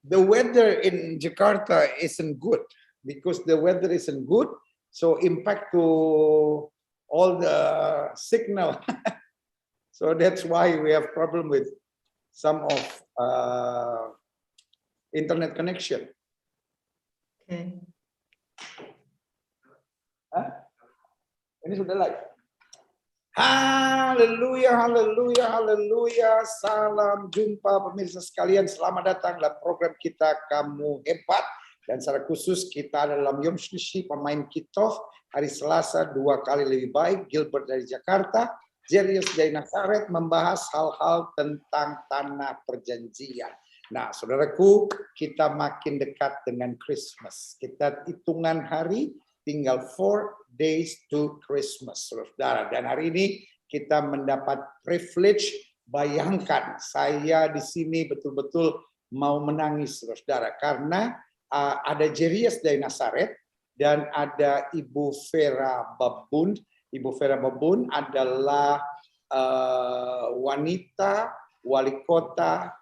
The weather in Jakarta isn't good because the weather isn't good, so impact to all the signal. So that's why we have problem with some of internet connection. Okay. Ini sudah live. Haleluya, haleluya, haleluya. Salam jumpa pemirsa sekalian. Selamat datang dalam program kita Kamu Hebat. Dan secara khusus kita dalam Yom Shlisi pemain kickoff hari Selasa 2 kali lebih baik. Gilbert dari Jakarta, Jerius dari Nazaret membahas hal-hal tentang tanah perjanjian. Nah, saudaraku, kita makin dekat dengan Christmas. Kita hitungan hari tinggal 4 days to Christmas, saudara. Dan hari ini kita mendapat privilege. Bayangkan, saya di sini betul-betul mau menangis, saudara, karena ada Jerius dari Nazaret dan ada Ibu Vera Baboun. Ibu Vera Baboun adalah wanita wali kota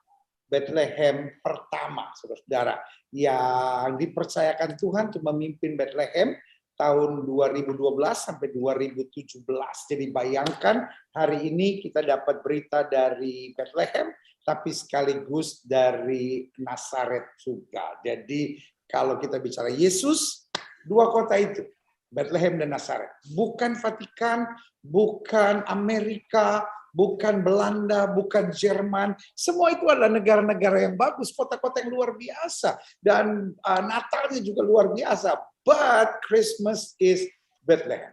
Bethlehem pertama, saudara, yang dipercayakan Tuhan untuk memimpin Bethlehem tahun 2012 sampai 2017. Jadi bayangkan hari ini kita dapat berita dari Bethlehem, tapi sekaligus dari Nazaret juga. Jadi kalau kita bicara Yesus, dua kota itu, Bethlehem dan Nazaret. Bukan Vatikan, bukan Amerika, bukan Belanda, bukan Jerman. Semua itu adalah negara-negara yang bagus, kota-kota yang luar biasa. Dan Natalnya juga luar biasa. But Christmas is Bethlehem.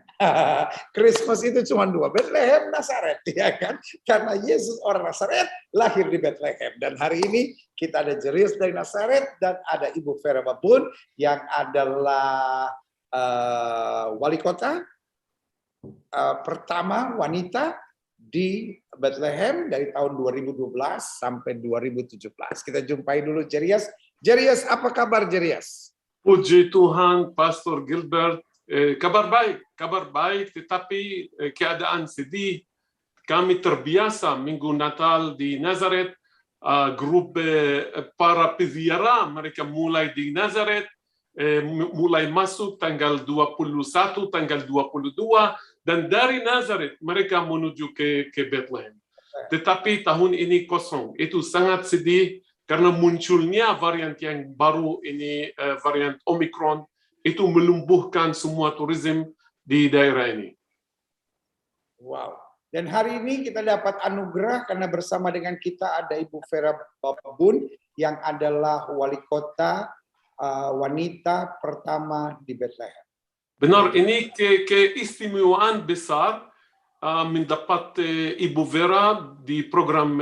Christmas itu cuma dua, Bethlehem, Nazaret, ya kan? Karena Yesus orang Nazaret lahir di Bethlehem. Dan hari ini kita ada Jerius dari Nazaret dan ada Ibu Vera Baboun yang adalah wali kota pertama wanita di Bethlehem dari tahun 2012 sampai 2017. Kita jumpai dulu Jerius. Jerius, apa kabar Jerius? Puji Tuhan, Pastor Gilbert. Kabar baik, tetapi keadaan sedih. Kami terbiasa Minggu Natal di Nazaret, grup para peziarah mereka mulai di Nazaret, mulai masuk tanggal 21, tanggal 22, dan dari Nazaret mereka menuju ke Bethlehem. Tetapi tahun ini kosong. Itu sangat sedih karena munculnya varian yang baru ini, varian Omicron, itu melumpuhkan semua turisme di daerah ini. Wow. Dan hari ini kita dapat anugerah karena bersama dengan kita ada Ibu Vera Baboun yang adalah wali kota wanita pertama di Bethlehem. Benar, ini keistimewaan besar mendapat Ibu Vera di program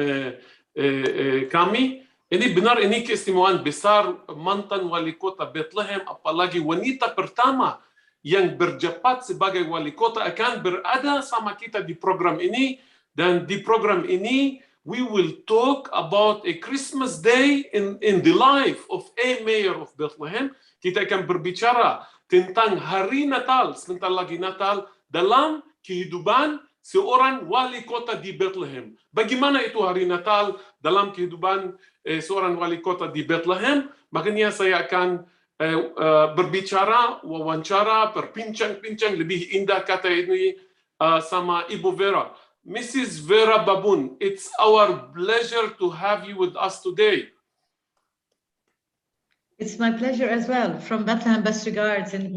kami. Ini benar, ini keistimewaan besar, mantan wali kota Bethlehem, apalagi wanita pertama yang berjabat sebagai wali kota akan berada sama kita di program ini. Dan di program ini, we will talk about a Christmas day in the life of a Mayor of Bethlehem. Kita akan berbicara tentang hari Natal, sebentar lagi Natal, dalam kehidupan seorang wali kota di Bethlehem. Bagaimana itu hari Natal dalam kehidupan seorang wali kota di Bethlehem? Makanya saya akan berbicara, wawancara, berbincang-bincang lebih indah kata ini sama Ibu Vera. Mrs Vera Baboun, it's our pleasure to have you with us today. It's my pleasure as well. From Bethlehem, best regards and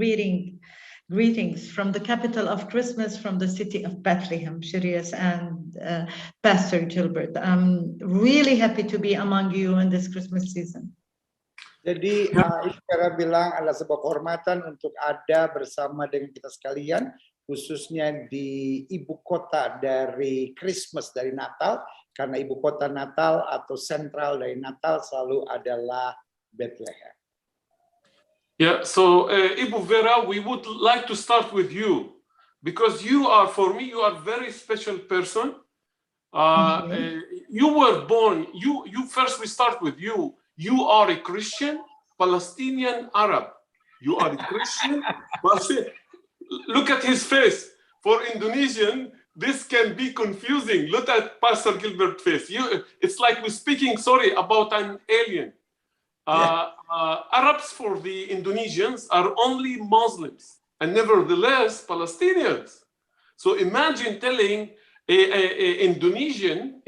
greetings from the capital of Christmas, from the city of Bethlehem, Jerius and Pastor Gilbert. I'm really happy to be among you in this Christmas season. Jadi Ibu Vera bilang adalah sebuah kehormatan untuk ada bersama dengan kita sekalian, khususnya di ibu kota dari Christmas, dari Natal, karena ibu kota Natal atau sentral dari Natal selalu adalah Bethlehem. Yeah, so Ibu Vera, we would like to start with you because you are, for me, you are a very special person. You were born, you first we start with you. You are a Christian, Palestinian Arab. You are a Christian. look at his face. For Indonesian, this can be confusing. Look at Pastor Gilbert's face. It's like we're speaking, about an alien. Arabs for the Indonesians are only Muslims, and nevertheless Palestinians. So imagine telling a Indonesian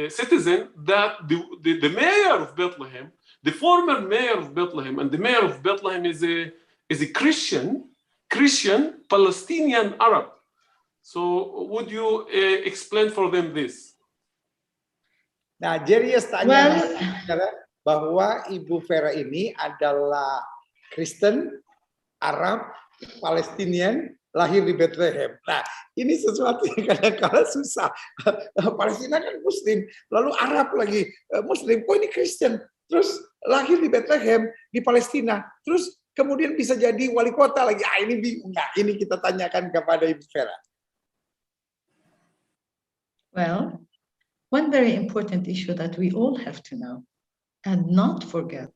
citizen that the mayor of Bethlehem, the former mayor of Bethlehem, and the mayor of Bethlehem is a Christian Palestinian Arab. So would you explain for them this? Nah, Jerius tanya bahwa Ibu Vera ini adalah Kristen, Arab, Palestinian, lahir di Bethlehem. Nah, ini sesuatu yang kadang-kadang susah. Palestina kan Muslim, lalu Arab lagi Muslim. Kok ini Kristen? Terus lahir di Bethlehem, di Palestina. Terus kemudian bisa jadi wali kota lagi. Ini bingung. Nah, ini kita tanyakan kepada Ibu Vera. Well, one very important issue that we all have to know and not forget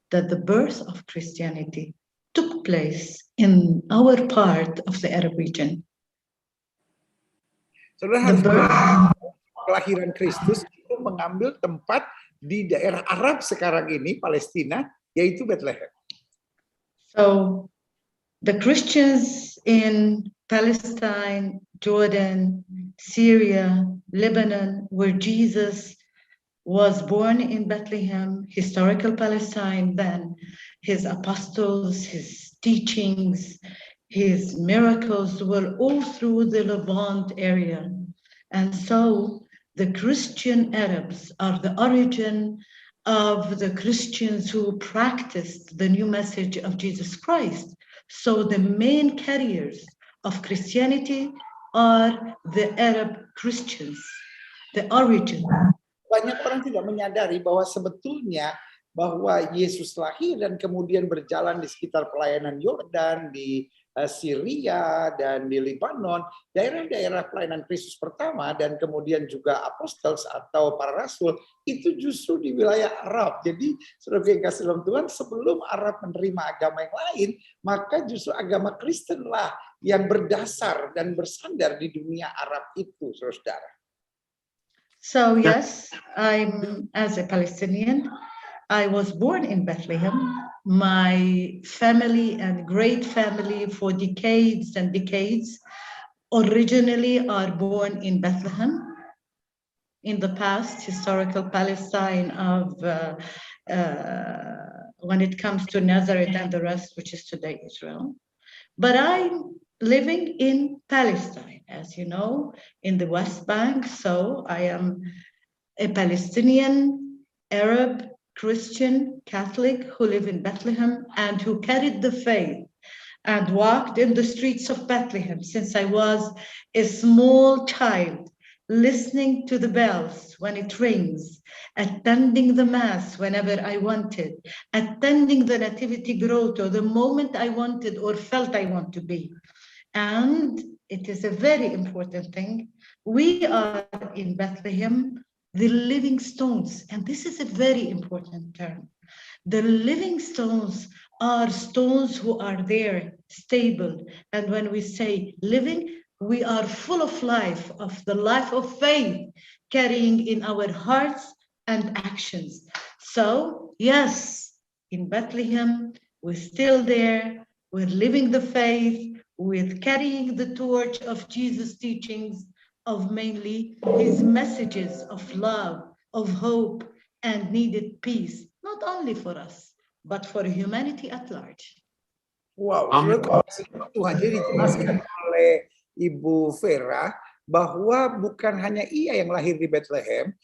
that the birth of Christianity took place in our part of the Arab region. Saudara harus kelahiran Kristus itu mengambil tempat di daerah Arab sekarang ini, Palestina, yaitu Bethlehem. So the Christians in Palestine, Jordan, Syria, Lebanon, where Jesus was born in Bethlehem, historical Palestine, then his apostles, his teachings, his miracles were all through the Levant area. And so the Christian Arabs are the origin of the Christians who practiced the new message of Jesus Christ. So the main carriers of Christianity are the Arab Christians, the origin. Banyak orang tidak menyadari bahwa sebetulnya bahwa Yesus lahir dan kemudian berjalan di sekitar pelayanan Yordan, di Syria dan di Lebanon, daerah-daerah pelayanan Kristus pertama dan kemudian juga apostles atau para rasul itu justru di wilayah Arab. Jadi saudara yang kasih dalam Tuhan, sebelum Arab menerima agama yang lain, maka justru agama Kristen lah yang berdasar dan bersandar di dunia Arab itu, saudara. So yes, I'm as a Palestinian. I was born in Bethlehem. My family and great family for decades and decades originally are born in Bethlehem. In the past, historical Palestine of when it comes to Nazareth and the rest, which is today Israel. But I'm living in Palestine, as you know, in the West Bank. So I am a Palestinian, Arab, Christian, Catholic who live in Bethlehem and who carried the faith and walked in the streets of Bethlehem since I was a small child, listening to the bells when it rings, attending the Mass whenever I wanted, attending the Nativity Grotto the moment I wanted or felt I want to be. And it is a very important thing. We are in Bethlehem, the living stones, and this is a very important term. The living stones are stones who are there, stable. And when we say living, we are full of life, of the life of faith, carrying in our hearts and actions. So, yes, in Bethlehem, we're still there, we're living the faith, with carrying the torch of Jesus' teachings, of mainly his messages of love, of hope, and needed peace, not only for us, but for humanity at large. Wow, Tuhan jadi dijelaskan oleh Ibu Vera bahwa bukan hanya ia yang lahir di Bethlehem,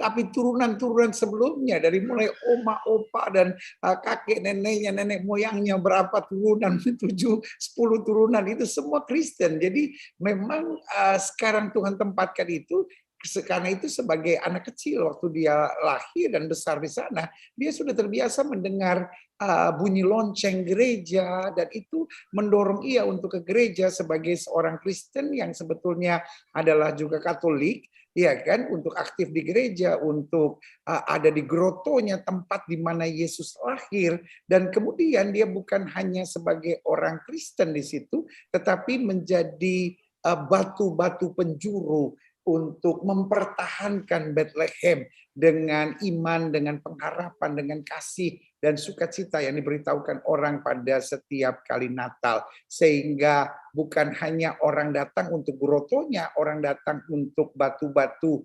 tapi turunan-turunan sebelumnya dari mulai oma, opa, dan kakek neneknya, nenek moyangnya berapa turunan, 7-10 turunan itu semua Kristen. Jadi memang sekarang Tuhan tempatkan itu karena itu sebagai anak kecil waktu dia lahir dan besar di sana, dia sudah terbiasa mendengar bunyi lonceng gereja dan itu mendorong ia untuk ke gereja sebagai seorang Kristen yang sebetulnya adalah juga Katolik. ya kan, untuk aktif di gereja, untuk ada di grotonya, tempat di mana Yesus lahir, dan kemudian dia bukan hanya sebagai orang Kristen di situ, tetapi menjadi batu-batu penjuru untuk mempertahankan Bethlehem dengan iman, dengan pengharapan, dengan kasih dan sukacita yang diberitahukan orang pada setiap kali Natal. Sehingga bukan hanya orang datang untuk grotonya, orang datang untuk batu-batu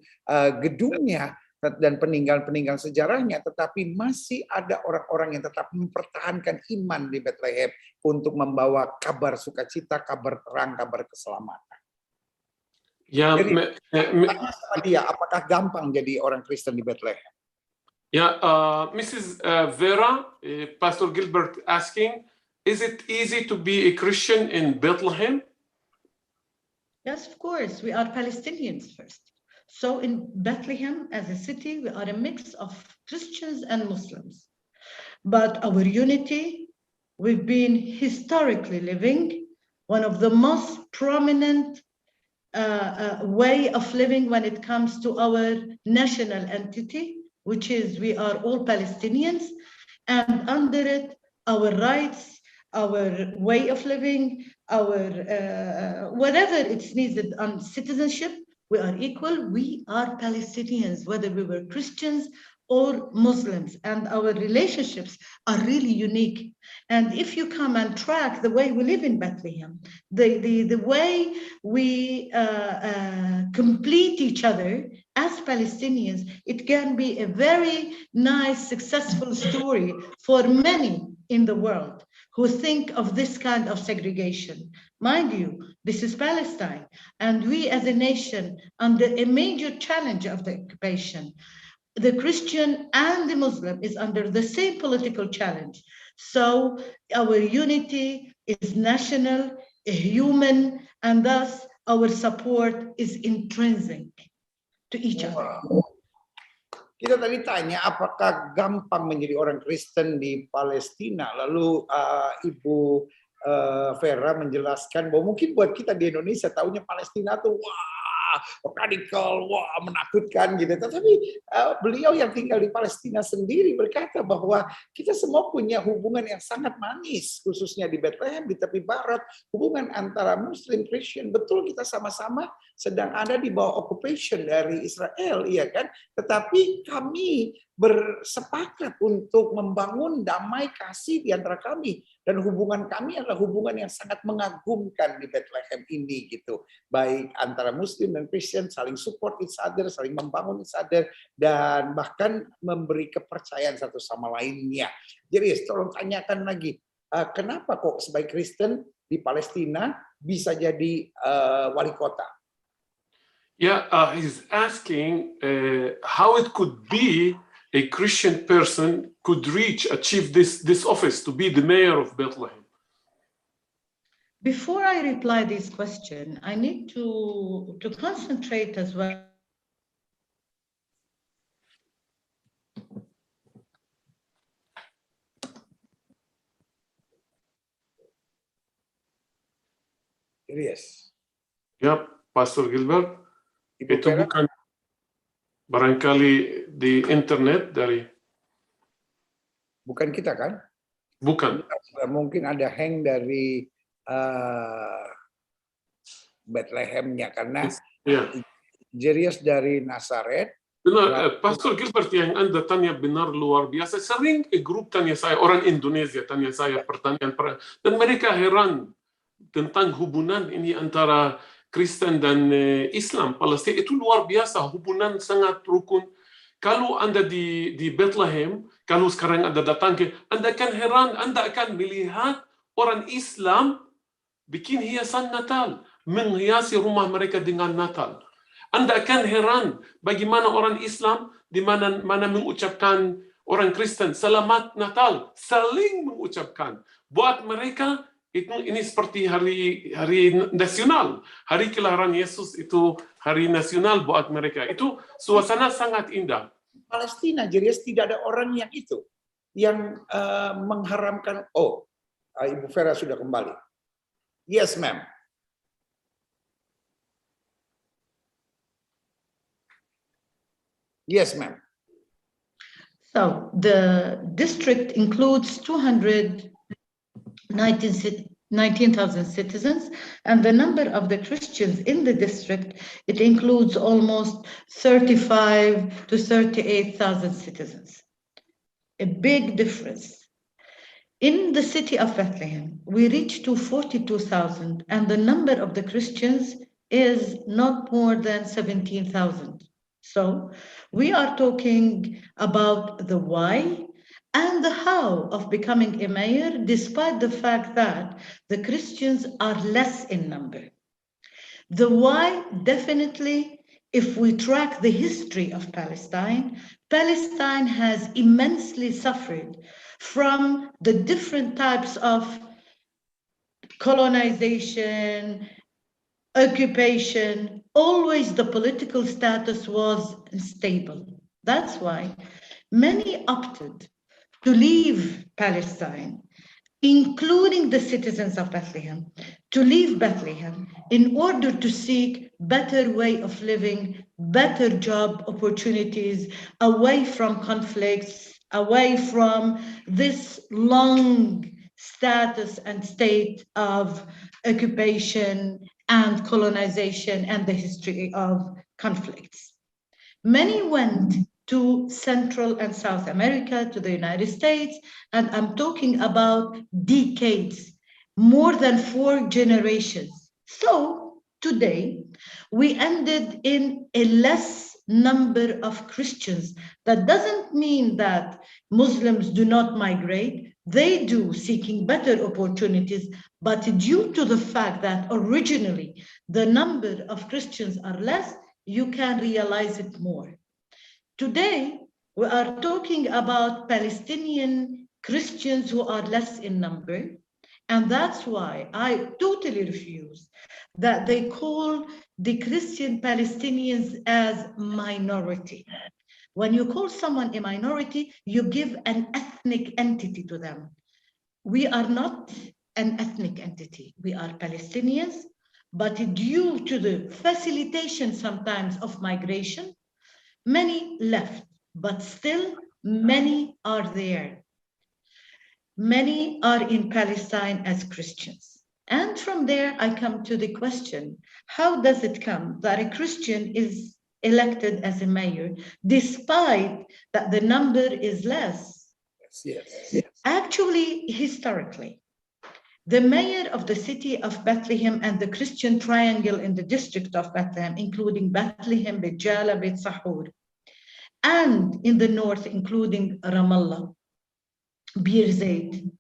gedungnya dan peninggalan-peninggalan sejarahnya, tetapi masih ada orang-orang yang tetap mempertahankan iman di Bethlehem untuk membawa kabar sukacita, kabar terang, kabar keselamatan. Ya, Jadi, tanya sama dia, apakah gampang jadi orang Kristen di Bethlehem? ya, Mrs. Vera, Pastor Gilbert asking, is it easy to be a Christian in Bethlehem? Yes, of course. We are Palestinians first. So in Bethlehem as a city, we are a mix of Christians and Muslims. But our unity, we've been historically living one of the most prominent way of living when it comes to our national entity, which is we are all Palestinians, and under it, our rights, our way of living, our whatever it's needed on citizenship, we are equal. We are Palestinians, whether we were Christians or Muslims, and our relationships are really unique. And if you come and track the way we live in Bethlehem, the way we complete each other as Palestinians, it can be a very nice, successful story for many in the world who think of this kind of segregation. Mind you, this is Palestine, and we as a nation under a major challenge of the occupation. The Christian and the Muslim is under the same political challenge. So our unity is national, human, and thus our support is intrinsic to each other. Kita tadi tanya apakah gampang menjadi orang Kristen di Palestina. Lalu Ibu Vera menjelaskan bahwa mungkin buat kita di Indonesia taunya Palestina tuh radikal, menakutkan gitu. Tetapi beliau yang tinggal di Palestina sendiri berkata bahwa kita semua punya hubungan yang sangat manis, khususnya di Bethlehem, di tepi barat, hubungan antara Muslim, Christian. Betul, kita sama-sama sedang ada di bawah occupation dari Israel, iya kan? Tetapi kami bersepakat untuk membangun damai kasih di antara kami, dan hubungan kami adalah hubungan yang sangat mengagumkan di Bethlehem ini gitu. Baik antara Muslim dan Kristen saling support each other, saling membangun each other, dan bahkan memberi kepercayaan satu sama lainnya. Jadi tolong tanyakan lagi, kenapa kok sebagai Kristen di Palestina bisa jadi wali kota? Yeah, he's asking how it could be a Christian person could achieve this office to be the mayor of Bethlehem. Before I reply this question, I need to concentrate as well. Yes. Yep, Pastor Gilbert. Ibu Itu Vera? bukan barangkali di internet dari. Bukan kita kan? Bukan. Mungkin ada hang dari Bethlehemnya karena Jerius dari Nazaret. Benar, Pastor Gilbert yang Anda tanya benar luar biasa. Sering grup tanya saya, orang Indonesia tanya saya pertanyaan, dan mereka heran tentang hubungan ini antara Kristen dan Islam. Palestina itu luar biasa, hubungan sangat rukun. Kalau Anda di Bethlehem, kalau sekarang Anda datang Anda akan heran, Anda akan melihat orang Islam bikin hiasan Natal, menghiasi rumah mereka dengan Natal. Anda akan heran bagaimana orang Islam di mana mengucapkan orang Kristen Selamat Natal, saling mengucapkan. Buat mereka ini seperti hari nasional, hari kelahiran Yesus itu hari nasional buat mereka. Itu suasana sangat indah. Palestina, jadi tidak ada orang yang itu yang mengharamkan. Ibu Vera sudah kembali. Yes, ma'am. Yes, ma'am. So the district includes 19,000 citizens, and the number of the Christians in the district, it includes almost 35 to 38,000 citizens. A big difference. In the city of Bethlehem, we reach to 42,000, and the number of the Christians is not more than 17,000. So we are talking about the why and the how of becoming a mayor, despite the fact that the Christians are less in number. The why, definitely, if we track the history of Palestine, Palestine has immensely suffered from the different types of colonization, occupation. Always the political status was unstable. That's why many opted to leave Palestine, including the citizens of Bethlehem, to leave Bethlehem in order to seek better way of living, better job opportunities, away from conflicts, away from this long status and state of occupation and colonization and the history of conflicts. Many went to Central and South America, to the United States, and I'm talking about decades, more than 4 generations. So today, we ended in a less number of Christians. That doesn't mean that Muslims do not migrate. They do, seeking better opportunities, but due to the fact that originally the number of Christians are less, you can realize it more. Today, we are talking about Palestinian Christians who are less in number, and that's why I totally refuse that they call the Christian Palestinians as minority. When you call someone a minority, you give an ethnic entity to them. We are not an ethnic entity. We are Palestinians, but due to the facilitation sometimes of migration, many left, but still many are there. Many are in Palestine as Christians. And from there, I come to the question, how does it come that a Christian is elected as a mayor, despite that the number is less? Yes. Actually, historically, the mayor of the city of Bethlehem and the Christian triangle in the district of Bethlehem, including Bethlehem, Beit Jala, Beit Sahur, and in the north, including Ramallah, Bir Zaid,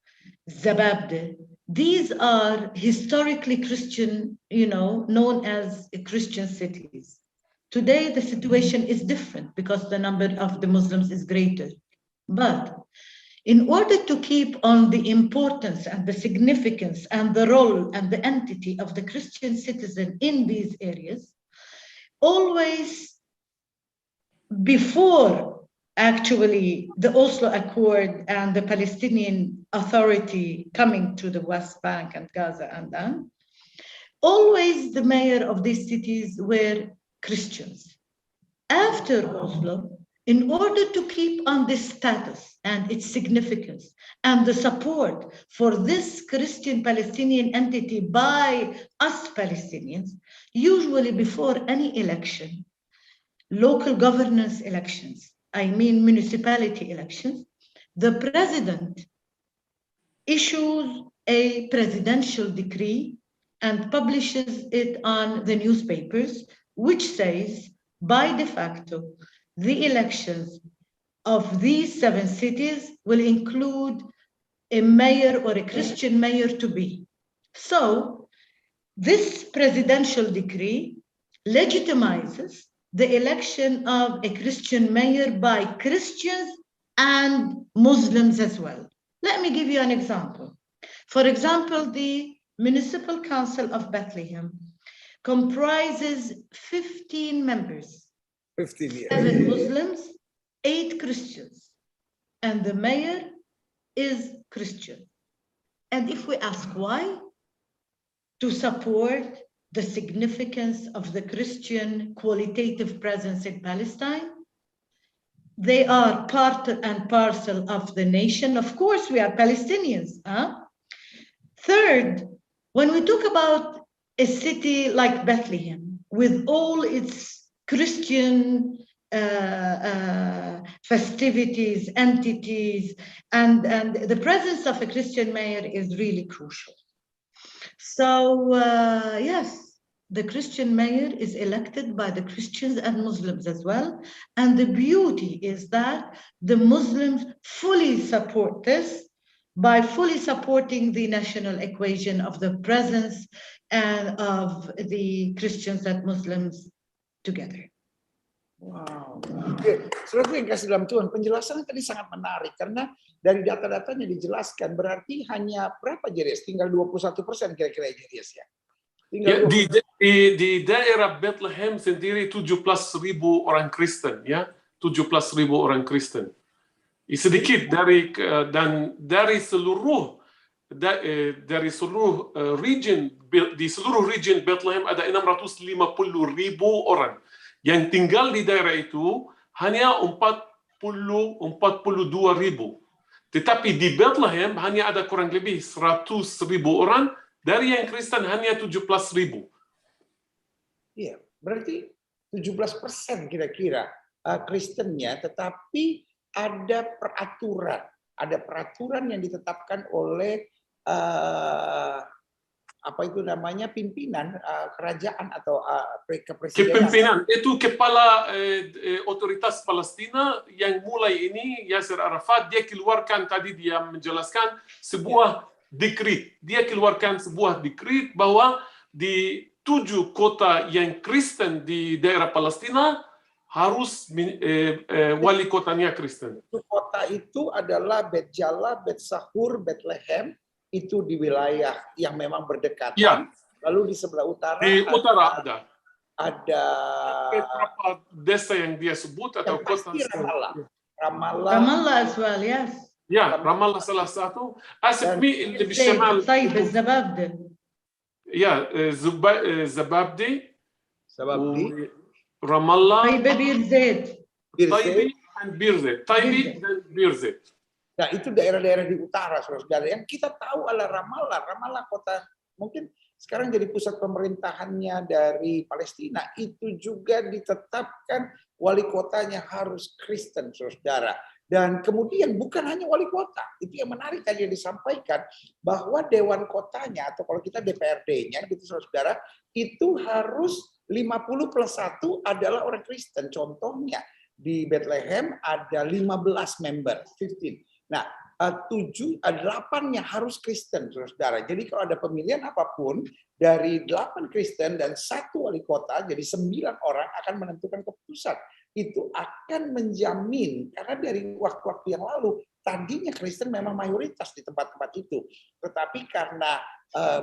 Zababde. These are historically Christian, known as Christian cities. Today, the situation is different because the number of the Muslims is greater. But in order to keep on the importance and the significance and the role and the entity of the Christian citizen in these areas, always before actually the Oslo Accord and the Palestinian Authority coming to the West Bank and Gaza and then, always the mayor of these cities were Christians. After Oslo, in order to keep on this status and its significance and the support for this Christian Palestinian entity by us Palestinians, usually before any election, local governance elections, I mean municipality elections, the president issues a presidential decree and publishes it on the newspapers, which says, by de facto, the elections of these 7 cities will include a mayor or a Christian mayor to be. So this presidential decree legitimizes the election of a Christian mayor by Christians and Muslims as well. Let me give you an example. For example, the Municipal Council of Bethlehem comprises 15 members, 15 years. 7 Muslims, 8 Christians, and the mayor is Christian. And if we ask why, to support the significance of the Christian qualitative presence in Palestine, they are part and parcel of the nation. Of course, we are Palestinians. Third, when we talk about a city like Bethlehem, with all its Christian festivities, entities, and the presence of a Christian mayor is really crucial. So yes, the Christian mayor is elected by the Christians and Muslims as well. And the beauty is that the Muslims fully support this by fully supporting the national equation of the presence and of the Christians and Muslims together. Wow. Oke, saudara yang kasih dalam Tuhan, penjelasan tadi sangat menarik karena dari data-datanya dijelaskan berarti hanya berapa Jerius? Tinggal 21% kira-kira Jerius ya. Ya, di daerah Bethlehem sendiri 17.000 orang Kristen, ya, 17.000 orang Kristen. Sedikit dari seluruh region, di seluruh region Bethlehem ada 650.000 orang yang tinggal di daerah itu hanya 42.000. Tetapi di Bethlehem hanya ada kurang lebih 100.000 orang. Dari yang Kristen hanya 17.000. Iya, berarti 17% kira-kira Kristennya, tetapi ada peraturan yang ditetapkan oleh apa itu namanya pimpinan kerajaan atau kepresidenan. Kepimpinan itu kepala otoritas Palestina yang mulai ini Yasser Arafat, dia keluarkan tadi dia menjelaskan sebuah dekret. Dia keluarkan sebuah dekret bahwa di 7 kota yang Kristen di daerah Palestina harus wali kotanya Kristen. Kota itu adalah Bet Jala, Bet Sahur, Bethlehem, itu di wilayah yang memang berdekatan. Ya. Lalu di sebelah utara di utara ada beberapa desa yang dia sebut atau kota. Ramallah as well, yes. Ya, Ramallah salah satu. Asmi اللي بالشمال. طيب الزبابدة. Ya, Zababdi. Ramallah. طيب Birzeit. Taibi dan Birzeit. Taibi dan Birzeit. Nah, itu daerah-daerah di utara, saudara. Yang kita tahu adalah Ramallah. Ramallah kota mungkin sekarang jadi pusat pemerintahannya dari Palestina. Itu juga ditetapkan wali kotanya harus Kristen, saudara. Dan kemudian bukan hanya wali kota, itu yang menarik tadi yang disampaikan, bahwa dewan kotanya atau kalau kita DPRD-nya gitu saudara, itu harus 50+1 adalah orang Kristen. Contohnya di Bethlehem ada 15 member, 15. Nah, 8-nya harus Kristen, saudara. Jadi kalau ada pemilihan apapun dari 8 Kristen dan 1 wali kota, jadi 9 orang akan menentukan keputusan. Itu akan menjamin, karena dari waktu-waktu yang lalu tadinya Kristen memang mayoritas di tempat-tempat itu, tetapi karena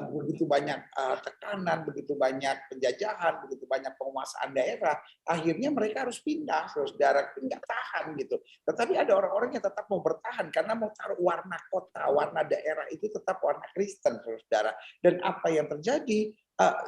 begitu banyak tekanan, begitu banyak penjajahan, begitu banyak penguasaan daerah, akhirnya mereka harus pindah, saudara, nggak tahan gitu. Tetapi ada orang-orang yang tetap mau bertahan karena mau taruh warna kota, warna daerah itu tetap warna Kristen, saudara. Dan apa yang terjadi?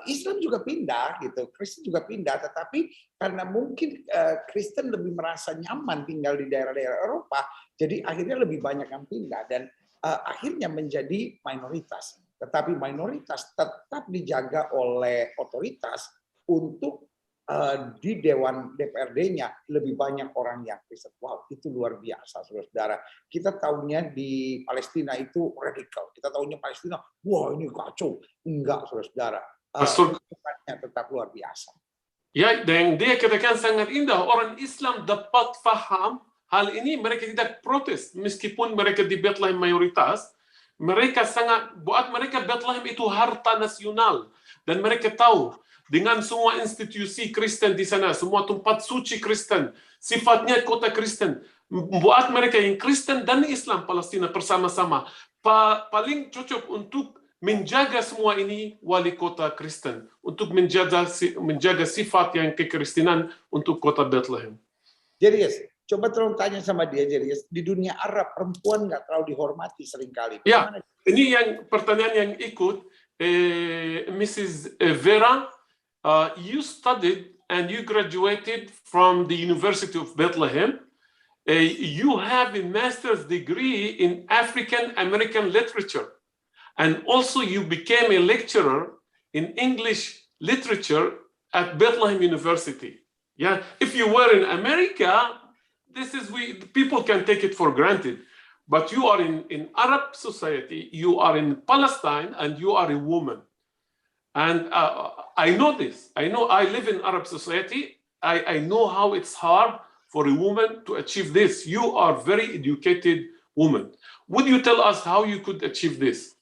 Islam juga pindah gitu, Kristen juga pindah, tetapi karena mungkin Kristen lebih merasa nyaman tinggal di daerah-daerah Eropa, jadi akhirnya lebih banyak yang pindah dan akhirnya menjadi mayoritas. Tetapi mayoritas tetap dijaga oleh otoritas untuk di Dewan DPRD-nya lebih banyak orang yang Kristen. Wow, itu luar biasa, saudara. Kita tahunya di Palestina itu radikal. Kita tahunya Palestina, wah ini kacau. Enggak, saudara. Tetap luar biasa. Ya, dan dia katakan sangat indah. Orang Islam dapat faham hal ini, mereka tidak protes. Meskipun mereka di Bethlehem mayoritas, mereka sangat, buat mereka Bethlehem itu harta nasional. Dan mereka tahu, dengan semua institusi Kristen di sana, semua tempat suci Kristen, sifatnya kota Kristen, buat mereka yang Kristen dan Islam Palestina bersama-sama, paling cocok untuk menjaga semua ini wali kota Kristen, untuk menjaga sifat yang kekristenan untuk kota Bethlehem. Jerius, coba tolong tanya sama dia, Jerius, di dunia Arab perempuan nggak terlalu dihormati seringkali. Ya, ini yang pertanyaan yang ikut, Mrs Vera, you studied and you graduated from the University of Bethlehem, You have a master's degree in African American literature, and also you became a lecturer in English literature at Bethlehem University. Yeah, if you were in America, people can take it for granted, but you are in Arab society, you are in Palestine, and you are a woman. And I know this. I live in Arab society. I know how it's hard for a woman to achieve this. You are a very educated woman. Would you tell us how you could achieve this?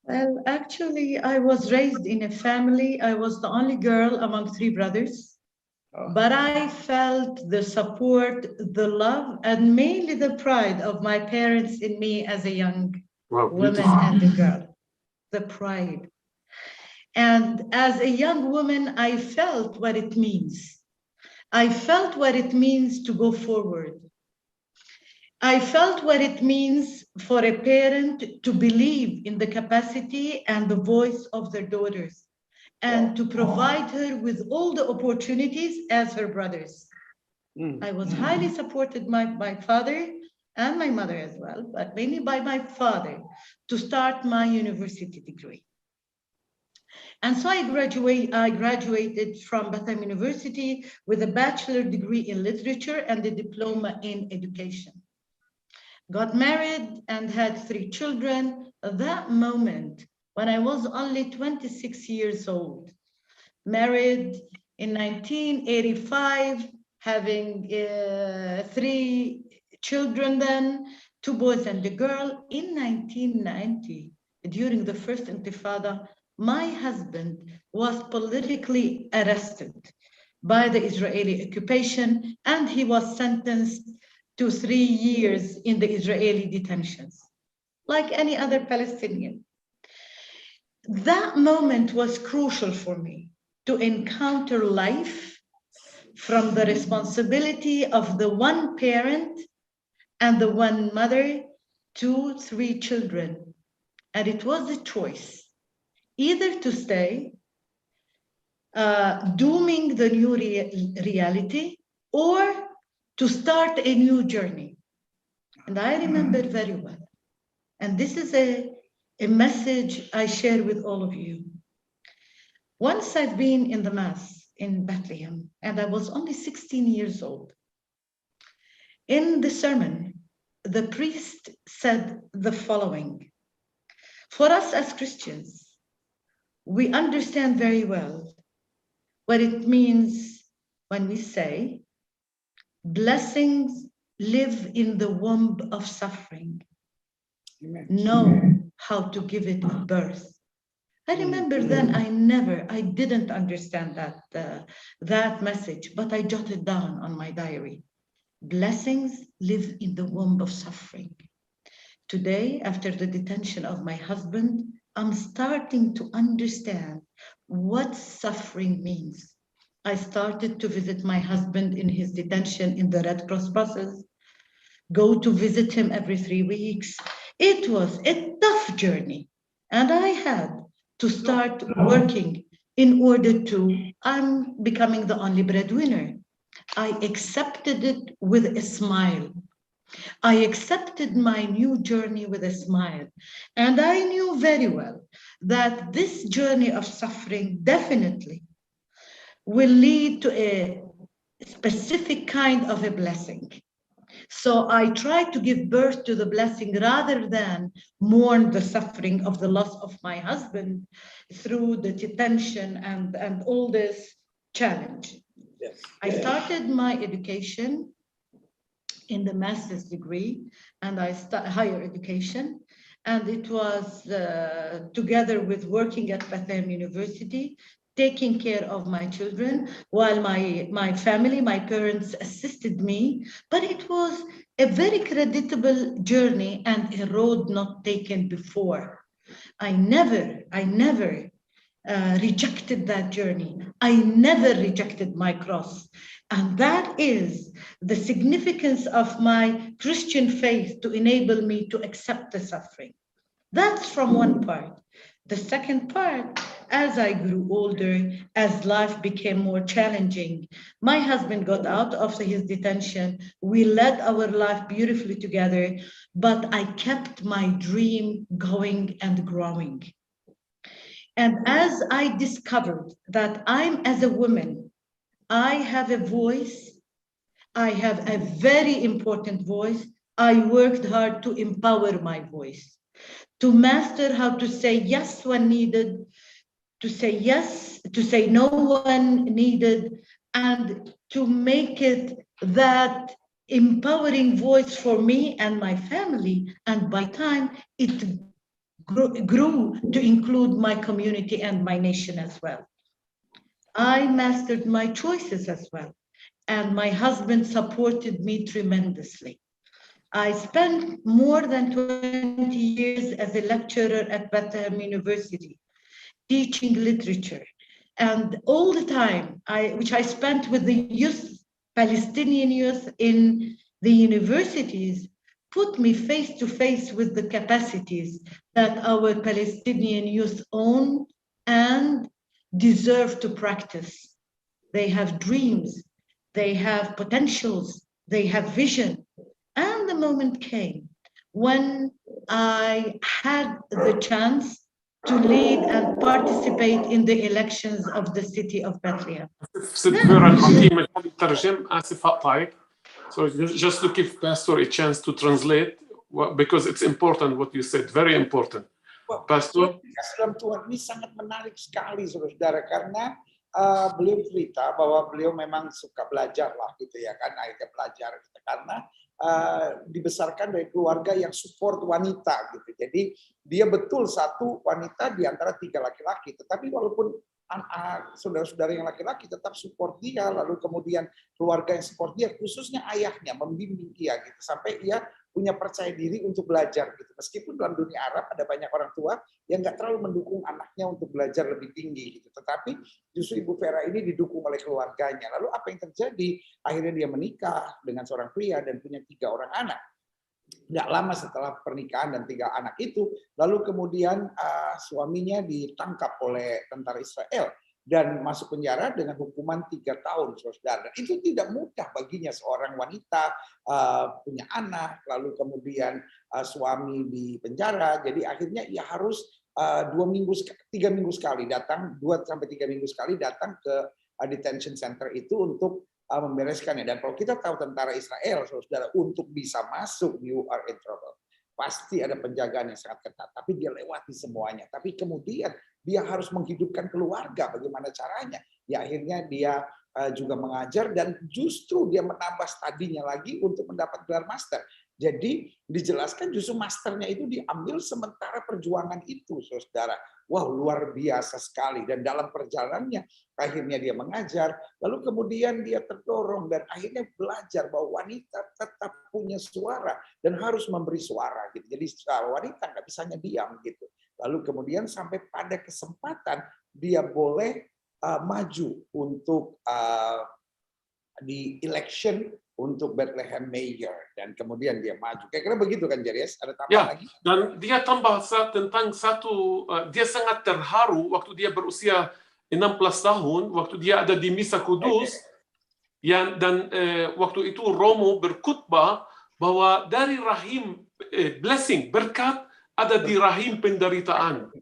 Well, actually, I was raised in a family. I was the only girl among 3 brothers. But I felt the support, the love, and mainly the pride of my parents in me as a young woman and a girl. The pride. And as a young woman, I felt what it means. I felt what it means to go forward. I felt what it means for a parent to believe in the capacity and the voice of their daughters and to provide her with all the opportunities as her brothers. I was highly supported by my father and my mother as well, but mainly by my father to start my university degree. And so I graduated from Bethlehem University with a bachelor degree in literature and a diploma in education. Got married and had 3 children. At that moment, when I was only 26 years old, married in 1985, having 3 children then, 2 boys and a girl. In 1990, during the first Intifada, my husband was politically arrested by the Israeli occupation, and he was sentenced to 3 years in the Israeli detentions, like any other Palestinian. That moment was crucial for me to encounter life from the responsibility of the one parent and the one mother to 3 children. And it was a choice, either to stay, dooming the new reality, or to start a new journey. And I remember very well. And this is a message I share with all of you. Once I've been in the Mass in Bethlehem, and I was only 16 years old. In the sermon, the priest said the following: for us as Christians, we understand very well what it means when we say, blessings live in the womb of suffering. Amen. Know how to give it birth. I remember then I didn't understand that message, but I jotted down on my diary. Blessings live in the womb of suffering. Today, after the detention of my husband, I'm starting to understand what suffering means. I started to visit my husband in his detention in the Red Cross buses, go to visit him every 3 weeks. It was a tough journey, and I had to start working in order to, I'm becoming the only breadwinner. I accepted it with a smile. I accepted my new journey with a smile. And I knew very well that this journey of suffering definitely will lead to a specific kind of a blessing. So I tried to give birth to the blessing rather than mourn the suffering of the loss of my husband through the detention and all this challenge. Yes. I started my education in the master's degree, and I started higher education, and it was together with working at Bethlehem University, taking care of my children while my family, my parents assisted me. But it was a very creditable journey and a road not taken before. I never rejected that journey. I never rejected my cross. And that is the significance of my Christian faith to enable me to accept the suffering. That's from one part. The second part, as I grew older, as life became more challenging, my husband got out after his detention. We led our life beautifully together, but I kept my dream going and growing. And as I discovered that as a woman, I have a voice, I have a very important voice, I worked hard to empower my voice, to master how to say yes when needed, to say yes, to say no when needed, and to make it that empowering voice for me and my family. And by time, it grew to include my community and my nation as well. I mastered my choices as well, and my husband supported me tremendously. I spent more than 20 years as a lecturer at Bethlehem University, teaching literature. And all the time, which I spent with the youth, Palestinian youth in the universities, put me face to face with the capacities that our Palestinian youth own and deserve to practice. They have dreams, they have potentials, they have vision. And the moment came when I had the chance to lead and participate in the elections of the city of Bethlehem. ست فيرا نعطيه مجال الترجم. آسف هقطعك. So just to give Pastor a chance to translate because it's important what you said, very important. Pastor. Dalam Tuhan ini sangat menarik sekali, saudara, karena beliau cerita bahwa beliau memang suka belajar lah gitu ya kan, akhirnya belajar gitu, karena dibesarkan dari keluarga yang support wanita gitu. Jadi dia betul satu wanita di antara 3 laki-laki, tetapi walaupun saudara-saudara yang laki-laki tetap support dia, lalu kemudian keluarga yang support dia, khususnya ayahnya membimbing dia gitu, sampai ia punya percaya diri untuk belajar gitu. Meskipun dalam dunia Arab ada banyak orang tua yang nggak terlalu mendukung anaknya untuk belajar lebih tinggi gitu, tetapi justru Ibu Vera ini didukung oleh keluarganya. Lalu apa yang terjadi? Akhirnya dia menikah dengan seorang pria dan punya 3 orang anak. Nggak lama setelah pernikahan dan 3 anak itu, lalu kemudian suaminya ditangkap oleh tentara Israel dan masuk penjara dengan hukuman 3 tahun, saudara. Itu tidak mudah baginya, seorang wanita punya anak, lalu kemudian suami di penjara. Jadi akhirnya ia harus 3 minggu sekali datang, 2 sampai 3 minggu sekali datang ke detention center itu untuk membereskannya. Dan kalau kita tahu tentara Israel, saudara, untuk bisa masuk, you are in trouble. Pasti ada penjagaan yang sangat ketat, tapi dia lewati semuanya. Tapi kemudian dia harus menghidupkan keluarga, bagaimana caranya? Ya akhirnya dia juga mengajar dan justru dia menambah studinya lagi untuk mendapat gelar master. Jadi dijelaskan justru masternya itu diambil sementara perjuangan itu, saudara. Wow, luar biasa sekali. Dan dalam perjalanannya akhirnya dia mengajar, lalu kemudian dia terdorong dan akhirnya belajar bahwa wanita tetap punya suara dan harus memberi suara gitu. Jadi wanita nggak bisa hanya diam gitu. Lalu kemudian sampai pada kesempatan dia boleh maju untuk di election untuk Bethlehem Major, dan kemudian dia maju. Kira-kira begitu kan, Jarius? Ada tambahan lagi? Dan dia tambah tentang satu, dia sangat terharu waktu dia berusia 16 tahun, waktu dia ada di Misa Kudus, dan waktu itu Romo berkhutbah bahwa dari rahim blessing, berkat ada di rahim penderitaan.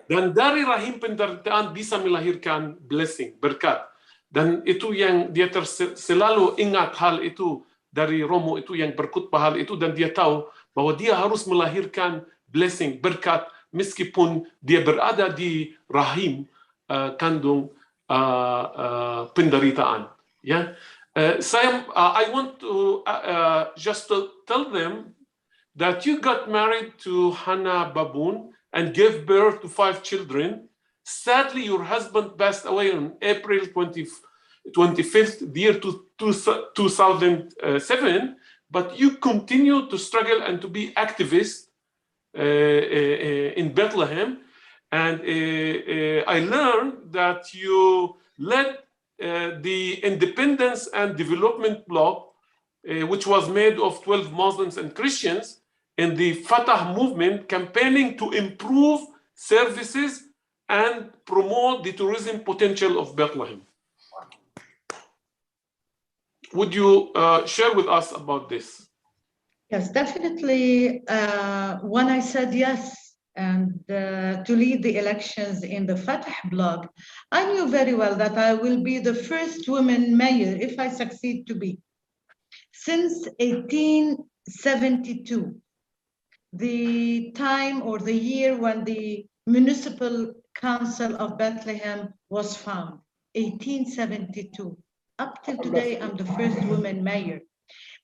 Dan dari rahim penderitaan bisa melahirkan blessing, berkat. Dan itu yang dia selalu ingat hal itu dari Romo itu yang berkhutbah hal itu, dan dia tahu bahwa dia harus melahirkan blessing, berkat, meskipun dia berada di rahim kandung penderitaan. Ya, I want to just to tell them that you got married to Hannah Baboun and gave birth to 5 children. Sadly, your husband passed away on April 25th, the year 2007, but you continue to struggle and to be activist in Bethlehem. And I learned that you led the Independence and Development Bloc, which was made of 12 Muslims and Christians, in the Fatah movement, campaigning to improve services and promote the tourism potential of Bethlehem. Would you share with us about this? Yes, definitely. When I said yes and to lead the elections in the Fatah blog, I knew very well that I will be the first woman mayor if I succeed to be. Since 1872, the time or the year when the Municipal Council of Bethlehem was found, 1872. Up till today, I'm the first woman mayor.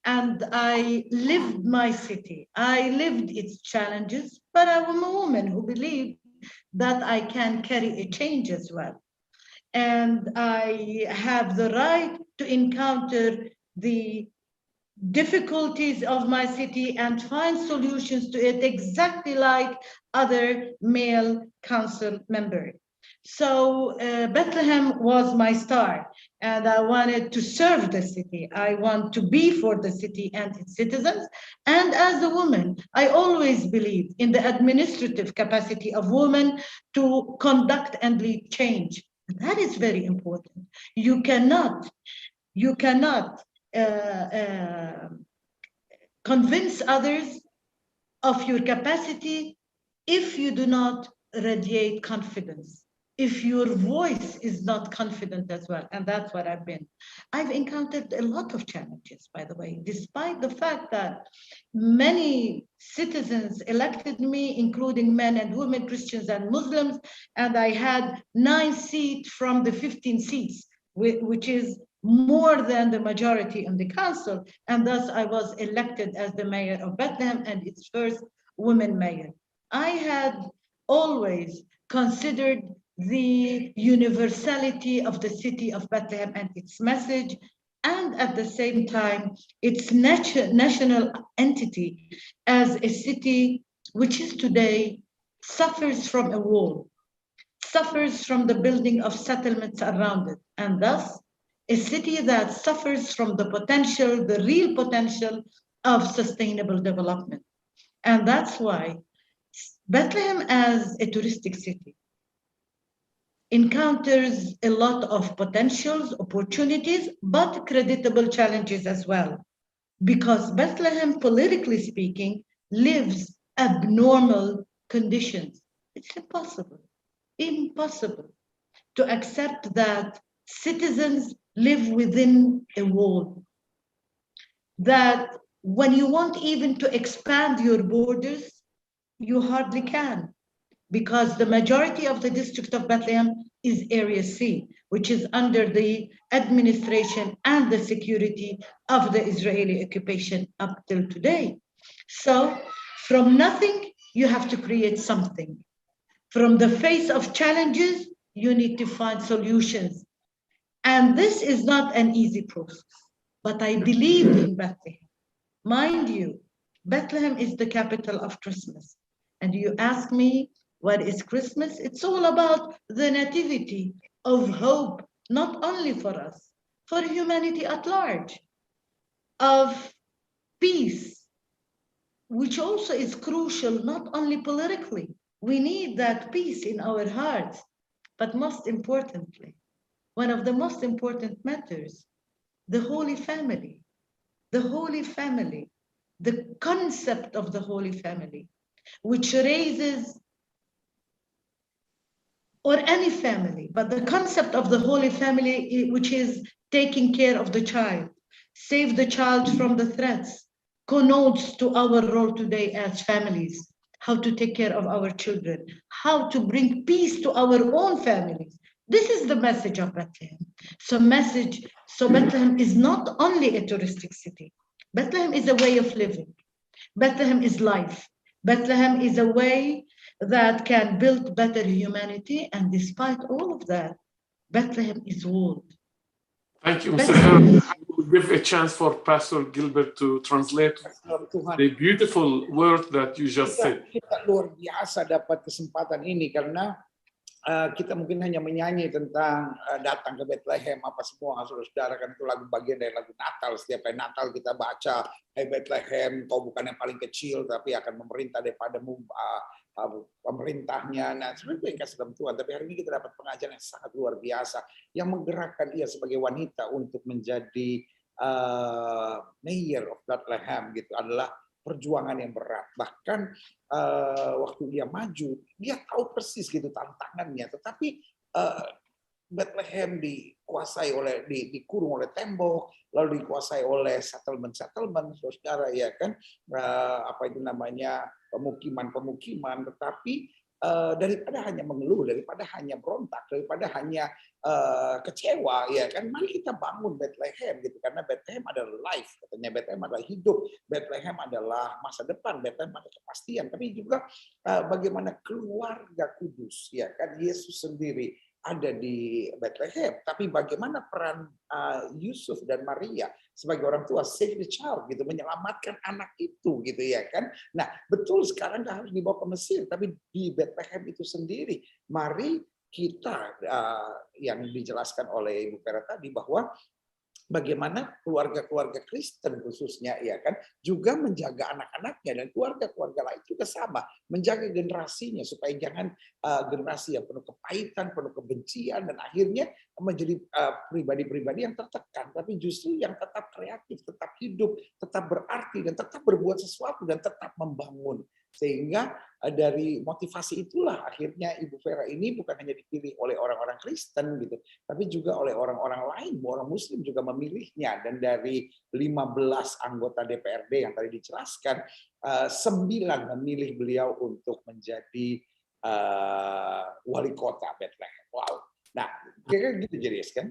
And I lived my city. I lived its challenges, but I'm a woman who believed that I can carry a change as well. And I have the right to encounter the difficulties of my city and find solutions to it exactly like other male council members. So Bethlehem was my star, and I wanted to serve the city. I want to be for the city and its citizens. And as a woman, I always believe in the administrative capacity of women to conduct and lead change. And that is very important. You cannot convince others of your capacity if you do not radiate confidence, if your voice is not confident as well. And that's what I've been. I've encountered a lot of challenges, by the way, despite the fact that many citizens elected me, including men and women, Christians and Muslims, and I had 9 seats from the 15 seats, which is more than the majority in the council, and thus I was elected as the mayor of Bethlehem and its first woman mayor. I had always considered the universality of the city of Bethlehem and its message, and at the same time, its national entity as a city which is today suffers from a wall, suffers from the building of settlements around it, and thus a city that suffers from the potential, the real potential of sustainable development. And that's why Bethlehem as a touristic city encounters a lot of potentials, opportunities, but creditable challenges as well. Because Bethlehem, politically speaking, lives abnormal conditions. It's impossible to accept that citizens live within a wall, that when you want even to expand your borders, you hardly can, because the majority of the district of Bethlehem is Area C, which is under the administration and the security of the Israeli occupation up till today. So from nothing, you have to create something. From the face of challenges, you need to find solutions. And this is not an easy process, but I believed in Bethlehem. Mind you, Bethlehem is the capital of Christmas. And you ask me, what is Christmas? It's all about the nativity of hope, not only for us, for humanity at large, of peace, which also is crucial, not only politically. We need that peace in our hearts, but most importantly, one of the most important matters, the Holy Family. The Holy Family, the concept of the Holy Family, which raises, or any family, but the concept of the Holy Family, which is taking care of the child, save the child from the threats, connotes to our role today as families, how to take care of our children, how to bring peace to our own families. This is the message of Bethlehem. So Bethlehem is not only a touristic city. Bethlehem is a way of living. Bethlehem is life. Bethlehem is a way that can build better humanity. And despite all of that, Bethlehem is walled. Thank you, Mr. Vera. I will give a chance for Pastor Gilbert to translate the beautiful word that you just said. Kita luar biasa dapat kesempatan ini karena kita mungkin hanya menyanyi tentang datang ke Bethlehem apa semua, saudara-saudara, kan itu lagu bagian dari lagu Natal. Setiap hari Natal kita baca, Hai Bethlehem, kau bukan yang paling kecil tapi akan memerintah daripadamu pemerintahnya. Nah, sebenarnya kasih dalam Tuhan. Tapi hari ini kita dapat pengajaran yang sangat luar biasa yang menggerakkan dia sebagai wanita untuk menjadi Mayor of Bethlehem gitu adalah perjuangan yang berat. Bahkan waktu dia maju, dia tahu persis gitu tantangannya. Tetapi Bethlehem dikuasai oleh dikurung oleh tembok, lalu dikuasai oleh settlement, saudara ya kan, apa itu namanya pemukiman. Tetapi daripada hanya mengeluh, daripada hanya berontak, daripada hanya kecewa ya kan, mari kita bangun Bethlehem gitu, karena Bethlehem adalah life, katanya Bethlehem adalah hidup, Bethlehem adalah masa depan, Bethlehem adalah kepastian, tapi juga bagaimana keluarga kudus ya kan, Yesus sendiri ada di Bethlehem, tapi bagaimana peran Yusuf dan Maria sebagai orang tua, save the child gitu, menyelamatkan anak itu gitu ya kan. Nah betul, sekarang nggak harus dibawa ke Mesir, tapi di Bethlehem itu sendiri. Mari kita yang dijelaskan oleh Ibu Vera tadi, bahwa bagaimana keluarga-keluarga Kristen khususnya ya kan juga menjaga anak-anaknya, dan keluarga-keluarga lain juga sama, menjaga generasinya supaya jangan generasi yang penuh kepahitan, penuh kebencian, dan akhirnya menjadi pribadi-pribadi yang tertekan, tapi justru yang tetap kreatif, tetap hidup, tetap berarti, dan tetap berbuat sesuatu, dan tetap membangun. Sehingga dari motivasi itulah akhirnya Ibu Vera ini bukan hanya dipilih oleh orang-orang Kristen gitu, tapi juga oleh orang-orang lain, orang Muslim juga memilihnya. Dan dari 15 anggota DPRD yang tadi dijelaskan, 9 memilih beliau untuk menjadi wali kota Bethlehem. Wow. Nah, kira-kira gitu jadi kan?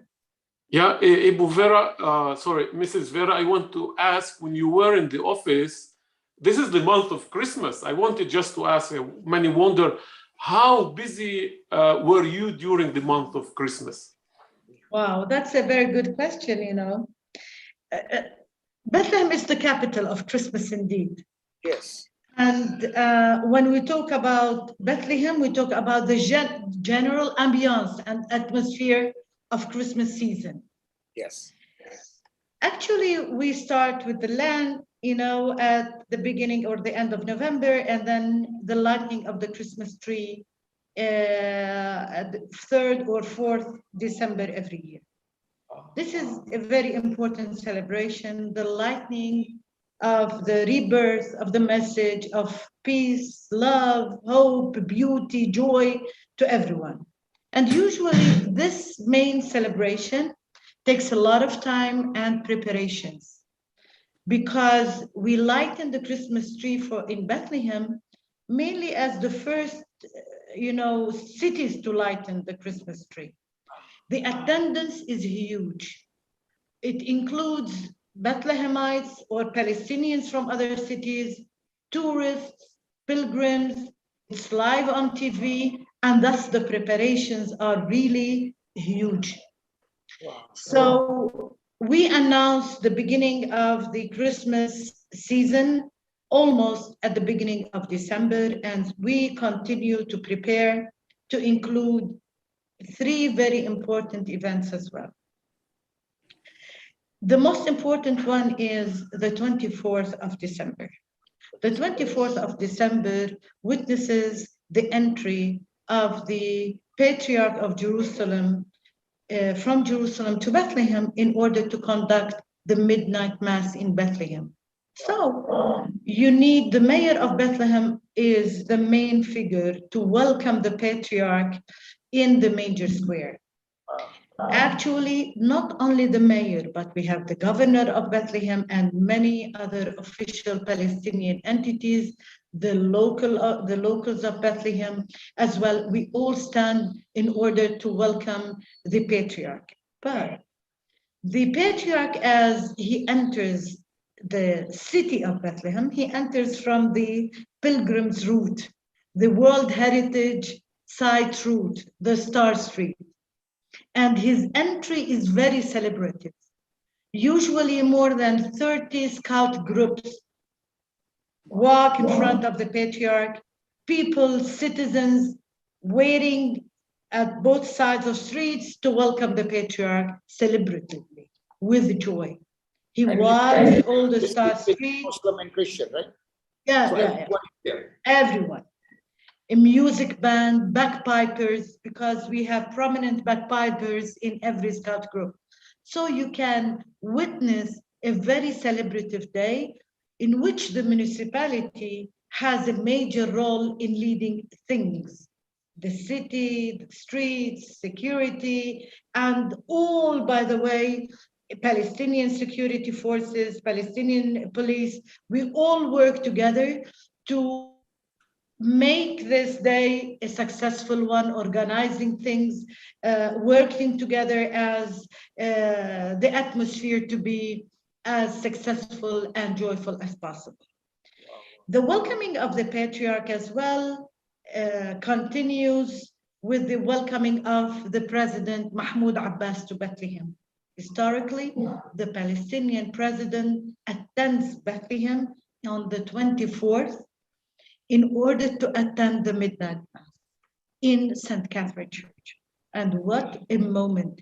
Yeah, Ibu Vera, sorry, Mrs. Vera, I want to ask, when you were in the office, this is the month of Christmas. I wanted just to ask, many wonder, how busy were you during the month of Christmas? Wow, that's a very good question, you know. Bethlehem is the capital of Christmas indeed. Yes. And when we talk about Bethlehem, we talk about the general ambience and atmosphere of Christmas season. Yes. Actually, we start with the land, you know, at the beginning or the end of November, and then the lighting of the Christmas tree at the 3rd or 4th December every year. This is a very important celebration, the lighting of the rebirth of the message of peace, love, hope, beauty, joy to everyone. And usually this main celebration takes a lot of time and preparations, because we lighten the Christmas tree in Bethlehem mainly as the first, you know, cities to lighten the Christmas tree. The attendance is huge. It includes Bethlehemites or Palestinians from other cities, tourists, pilgrims. It's live on TV, and thus the preparations are really huge. Wow. So we announced the beginning of the Christmas season almost at the beginning of December, and we continue to prepare to include 3 very important events as well. The most important one is the 24th of December. The 24th of December witnesses the entry of the Patriarch of Jerusalem from Jerusalem to Bethlehem in order to conduct the midnight mass in Bethlehem. So you need the mayor of Bethlehem is the main figure to welcome the patriarch in the manger square. Actually, not only the mayor, but we have the governor of Bethlehem and many other official Palestinian entities, the locals of Bethlehem as well. We all stand in order to welcome the patriarch. But the patriarch, as he enters the city of Bethlehem, he enters from the pilgrim's route, the World Heritage Site route, the Star Street. And his entry is very celebrated. Usually more than 30 scout groups walk in front of the patriarch, people, citizens waiting at both sides of streets to welcome the patriarch celebratively, with joy. He walks all the Star Street. Muslim and Christian, right? Yeah, so yeah, yeah. Everyone. a music band, bagpipers, because we have prominent bagpipers in every scout group. So you can witness a very celebrative day in which the municipality has a major role in leading things. The city, the streets, security, and all, by the way, Palestinian security forces, Palestinian police, we all work together to make this day a successful one, organizing things, working together as the atmosphere to be as successful and joyful as possible. The welcoming of the patriarch as well continues with the welcoming of the President Mahmoud Abbas to Bethlehem. Historically, the Palestinian president attends Bethlehem on the 24th in order to attend the midnight mass in St. Catherine Church. And what a moment.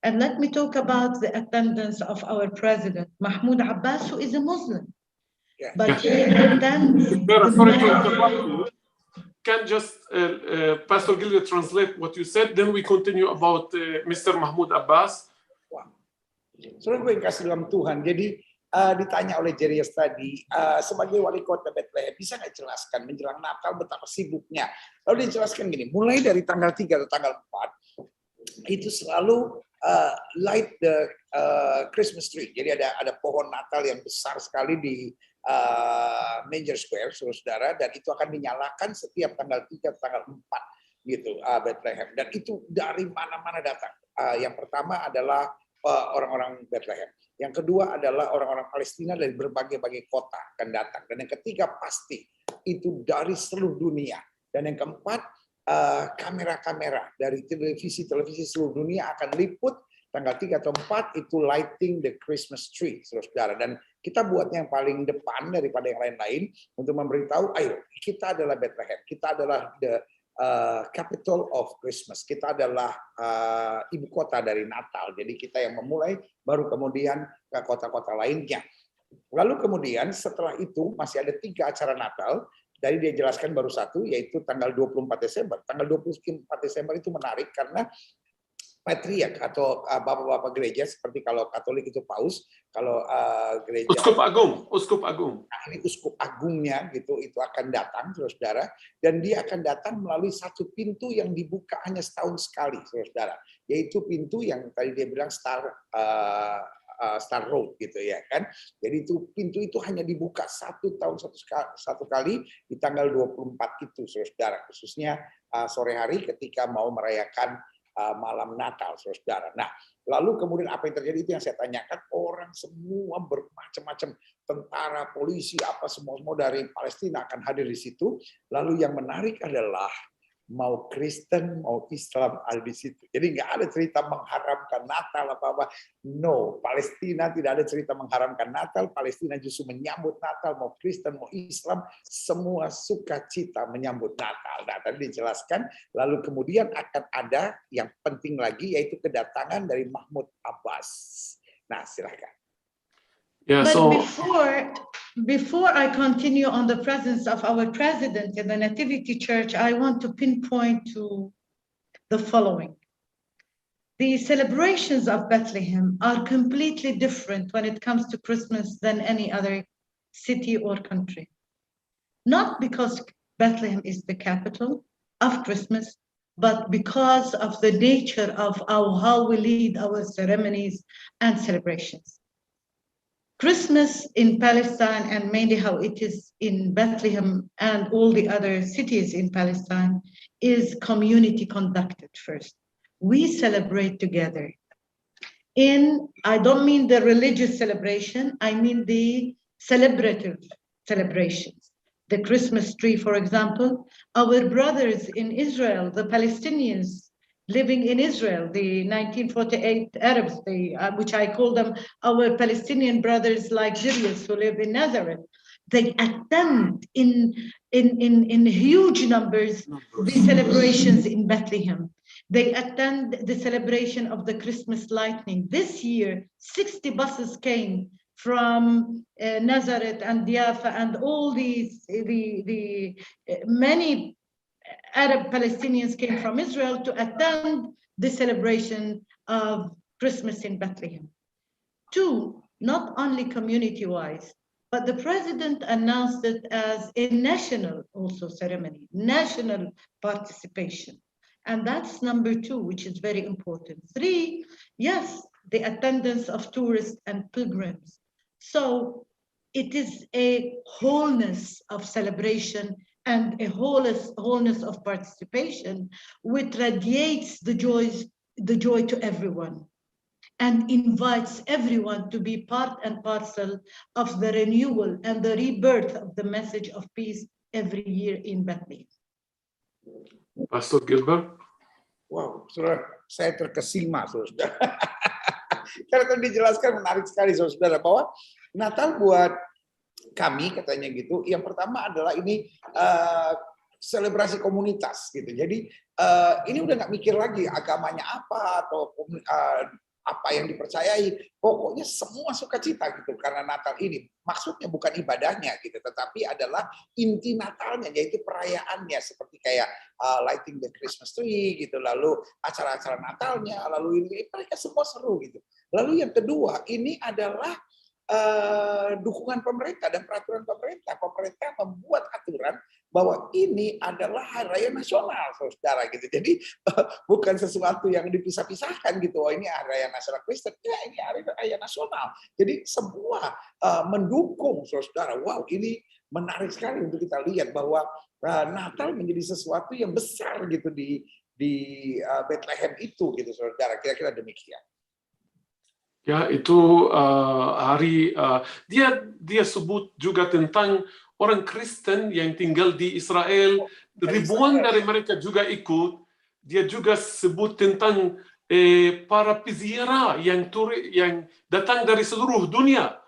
And let me talk about the attendance of our president, Mahmoud Abbas, who is a Muslim. Yeah. But he attends Sorry to interrupt you. Can just Pastor Gilbert translate what you said, then we continue about Mr. Mahmoud Abbas. Saudara gue yang kasih dalam Tuhan, jadi ditanya oleh Jerias tadi, sebagai wali kota Bethlehem, bisa nggak jelaskan menjelang Natal betapa sibuknya? Lalu dia jelaskan gini, mulai dari tanggal 3 atau tanggal 4, itu selalu light the Christmas tree. Jadi ada pohon Natal yang besar sekali di Major Square, saudara, dan itu akan dinyalakan setiap tanggal 3 atau tanggal 4 gitu, Bethlehem. Dan itu dari mana-mana datang. Yang pertama adalah orang-orang Bethlehem. Yang kedua adalah orang-orang Palestina dari berbagai-bagai kota akan datang. Dan yang ketiga pasti itu dari seluruh dunia. Dan yang keempat, kamera-kamera dari televisi seluruh dunia akan liput tanggal 3 atau 4 itu lighting the Christmas tree, saudara. Dan kita buatnya yang paling depan daripada yang lain-lain untuk memberitahu, ayo kita adalah Bethlehem, kita adalah the capital of Christmas. Kita adalah ibu kota dari Natal. Jadi kita yang memulai, baru kemudian ke kota-kota lainnya. Lalu kemudian setelah itu masih ada 3 acara Natal. Dari dia jelaskan baru 1, yaitu tanggal 24 Desember. Tanggal 24 Desember itu menarik karena patriark atau bapak-bapak gereja, seperti kalau Katolik itu paus, kalau gereja Uskup Agung. Nah, ini uskup agungnya gitu, itu akan datang, saudara, dan dia akan datang melalui satu pintu yang dibuka hanya setahun sekali, saudara, yaitu pintu yang tadi dia bilang Star Road gitu ya kan. Jadi itu pintu itu hanya dibuka satu kali di tanggal 24 itu, saudara, khususnya sore hari ketika mau merayakan malam Natal, saudara. Nah, lalu kemudian apa yang terjadi itu yang saya tanyakan, orang semua bermacam-macam, tentara, polisi, apa semua dari Palestina akan hadir di situ. Lalu yang menarik adalah mau Kristen, mau Islam ada di situ. Jadi nggak ada cerita mengharamkan Natal apa-apa. No, Palestina tidak ada cerita mengharamkan Natal. Palestina justru menyambut Natal, mau Kristen, mau Islam, semua sukacita menyambut Natal. Nah, tadi dijelaskan. Lalu kemudian akan ada yang penting lagi, yaitu kedatangan dari Mahmoud Abbas. Nah, silakan. Yeah, but so before I continue on the presence of our president in the Nativity Church, I want to pinpoint to the following. The celebrations of Bethlehem are completely different when it comes to Christmas than any other city or country. Not because Bethlehem is the capital of Christmas, but because of the nature of how we lead our ceremonies and celebrations. Christmas in Palestine, and mainly how it is in Bethlehem and all the other cities in Palestine, is community conducted first. We celebrate together. I don't mean the religious celebration, I mean the celebrative celebrations. The Christmas tree, for example, our brothers in Israel, the Palestinians living in Israel, the 1948 Arabs, which I call them our Palestinian brothers like Julius who live in Nazareth, they attend in huge numbers the celebrations in Bethlehem. They attend the celebration of the Christmas lightning. This year, 60 buses came from Nazareth and Diafa and all these, the many Arab Palestinians came from Israel to attend the celebration of Christmas in Bethlehem. Two, not only community-wise, but the president announced it as a national also ceremony, national participation. And that's number two, which is very important. Three, yes, the attendance of tourists and pilgrims. So it is a wholeness of celebration and a wholeness of participation, which radiates the joy to everyone and invites everyone to be part and parcel of the renewal and the rebirth of the message of peace every year in Bethlehem. Pastor Gilbert? Wow, saudara, saya terkesima, saudara. Karena tadi dijelaskan menarik sekali, saudara, bahwa Natal buat kami, katanya gitu, yang pertama adalah ini selebrasi komunitas, gitu. Jadi ini udah nggak mikir lagi agamanya apa atau apa yang dipercayai, pokoknya semua sukacita gitu karena Natal ini. Maksudnya bukan ibadahnya gitu, tetapi adalah inti Natalnya, yaitu perayaannya, seperti kayak lighting the Christmas tree gitu, lalu acara-acara Natalnya, lalu ini mereka semua seru gitu. Lalu yang kedua, ini adalah dukungan pemerintah dan peraturan pemerintah. Pemerintah membuat aturan bahwa ini adalah hari raya nasional, saudara gitu. Jadi bukan sesuatu yang dipisah-pisahkan gitu. Oh, ini hari raya nasional Kristen, ya ini hari raya nasional. Jadi semua mendukung, saudara. Wow, ini menarik sekali untuk kita lihat bahwa Natal menjadi sesuatu yang besar gitu di Bethlehem itu, gitu, saudara. Kira-kira demikian. Ya, itu hari dia sebut juga tentang orang Kristen yang tinggal di Israel, ribuan dari mereka juga ikut. Dia juga sebut tentang para peziarah yang datang dari seluruh dunia.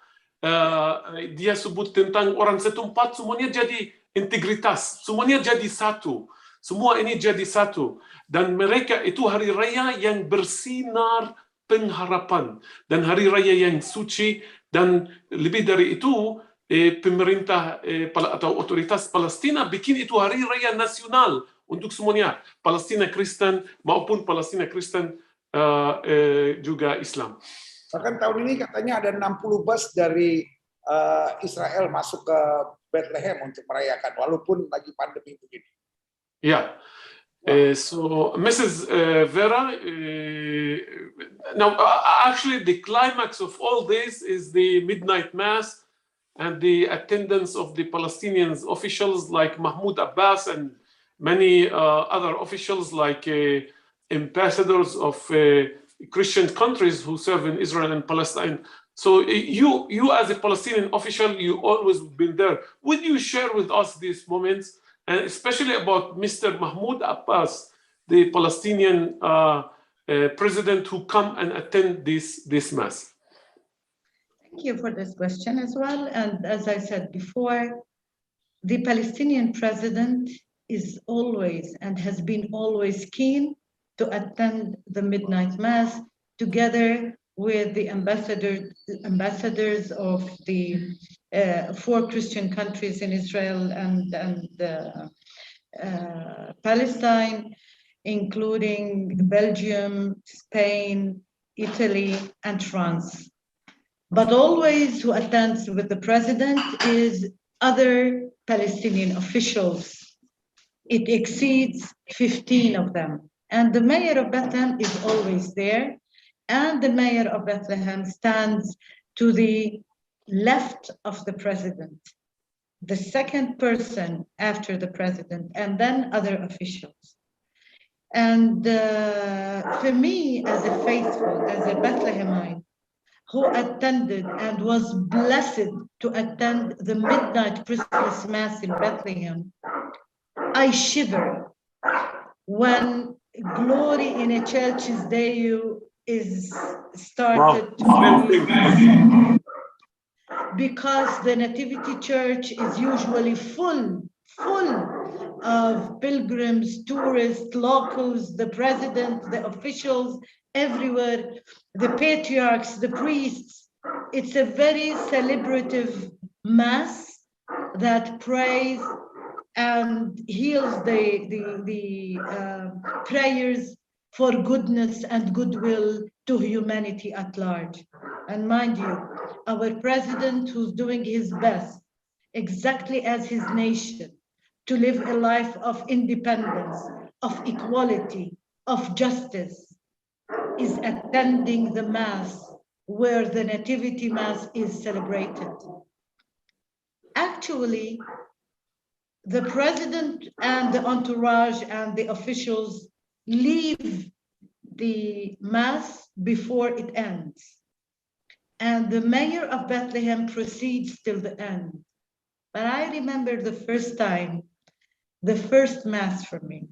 Dia sebut tentang orang setempat, semuanya jadi integritas, semuanya jadi satu. Semua ini jadi satu. Dan mereka itu hari raya yang bersinar pengharapan dan hari raya yang suci, dan lebih dari itu pemerintah atau otoritas Palestina bikin itu hari raya nasional untuk semuanya, Palestina Kristen maupun Palestina Kristen juga Islam. Bahkan tahun ini katanya ada 60 bus dari Israel masuk ke Bethlehem untuk merayakan walaupun lagi pandemi begini. Ya. So Mrs. Vera, now actually the climax of all this is the midnight mass and the attendance of the Palestinian officials like Mahmoud Abbas and many other officials like ambassadors of Christian countries who serve in Israel and Palestine. So you as a Palestinian official, you always been there. Would you share with us these moments? And especially about Mr. Mahmoud Abbas, the Palestinian president who come and attend this mass. Thank you for this question as well. And as I said before, the Palestinian president is always and has been always keen to attend the midnight mass together with the ambassadors of the 4 Christian countries in Israel and Palestine, including Belgium, Spain, Italy, and France. But always who attends with the president is other Palestinian officials. It exceeds 15 of them. And the mayor of Bethlehem is always there. And the mayor of Bethlehem stands to the left of the president, the second person after the president, and then other officials. And for me, as a faithful, as a Bethlehemite, who attended and was blessed to attend the midnight Christmas Mass in Bethlehem, I shiver when Glory in a Church's Day is started to be, because the Nativity Church is usually full of pilgrims, tourists, locals, the president, the officials, everywhere, the patriarchs, the priests. It's a very celebrative mass that prays and heals the prayers for goodness and goodwill to humanity at large. And mind you, our president, who's doing his best, exactly as his nation, to live a life of independence, of equality, of justice, is attending the Mass where the Nativity Mass is celebrated. Actually, the president and the entourage and the officials leave the Mass before it ends. And the mayor of Bethlehem proceeds till the end. But I remember the first time, the first Mass for me,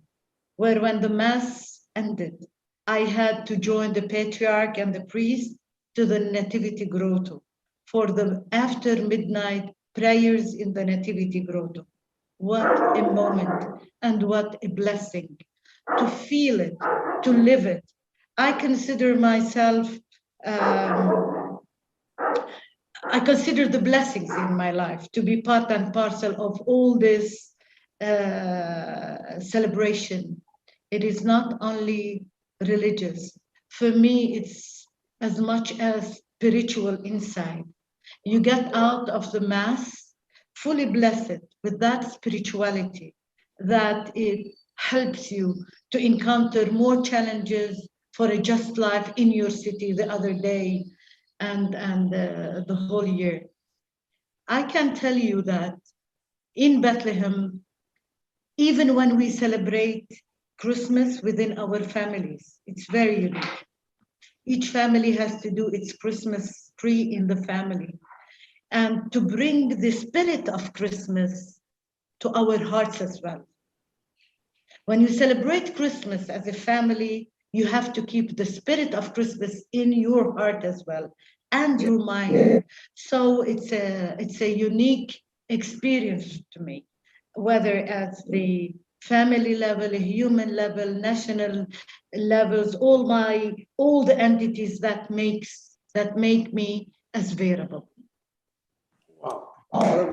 where when the Mass ended, I had to join the patriarch and the priest to the Nativity Grotto for the after midnight prayers in the Nativity Grotto. What a moment and what a blessing to feel it, to live it. I consider myself, I consider the blessings in my life to be part and parcel of all this celebration. It is not only religious. For me, it's as much as spiritual insight. You get out of the Mass fully blessed with that spirituality, that it helps you to encounter more challenges for a just life in your city the other day and the whole year. I can tell you that in Bethlehem, even when we celebrate Christmas within our families, it's very unique. Each family has to do its Christmas tree in the family, and to bring the spirit of Christmas to our hearts as well. When you celebrate Christmas as a family, you have to keep the spirit of Christmas in your heart as well, and your mind. So it's a unique experience to me, whether at the family level, a human level, national levels, all the entities that make me as Vera Baboun. Wow.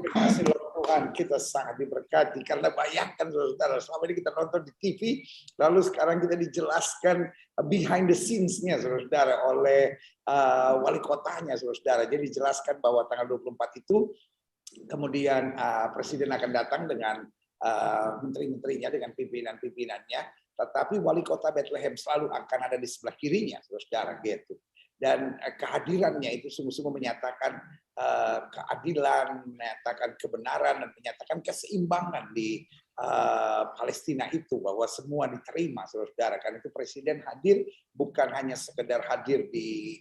Terima kasih Tuhan, kita sangat diberkati karena bayangkan saudara, selama ini kita nonton di TV, lalu sekarang kita dijelaskan behind the scenes-nya saudara oleh wali kotanya saudara. Jadi dijelaskan bahwa tanggal 24 itu kemudian presiden akan datang dengan menteri-menterinya, dengan pimpinan-pimpinannya, tetapi wali kota Bethlehem selalu akan ada di sebelah kirinya saudara gitu. Dan kehadirannya itu sungguh-sungguh menyatakan keadilan, menyatakan kebenaran, dan menyatakan keseimbangan di Palestina itu, bahwa semua diterima, saudara. Karena itu presiden hadir bukan hanya sekedar hadir di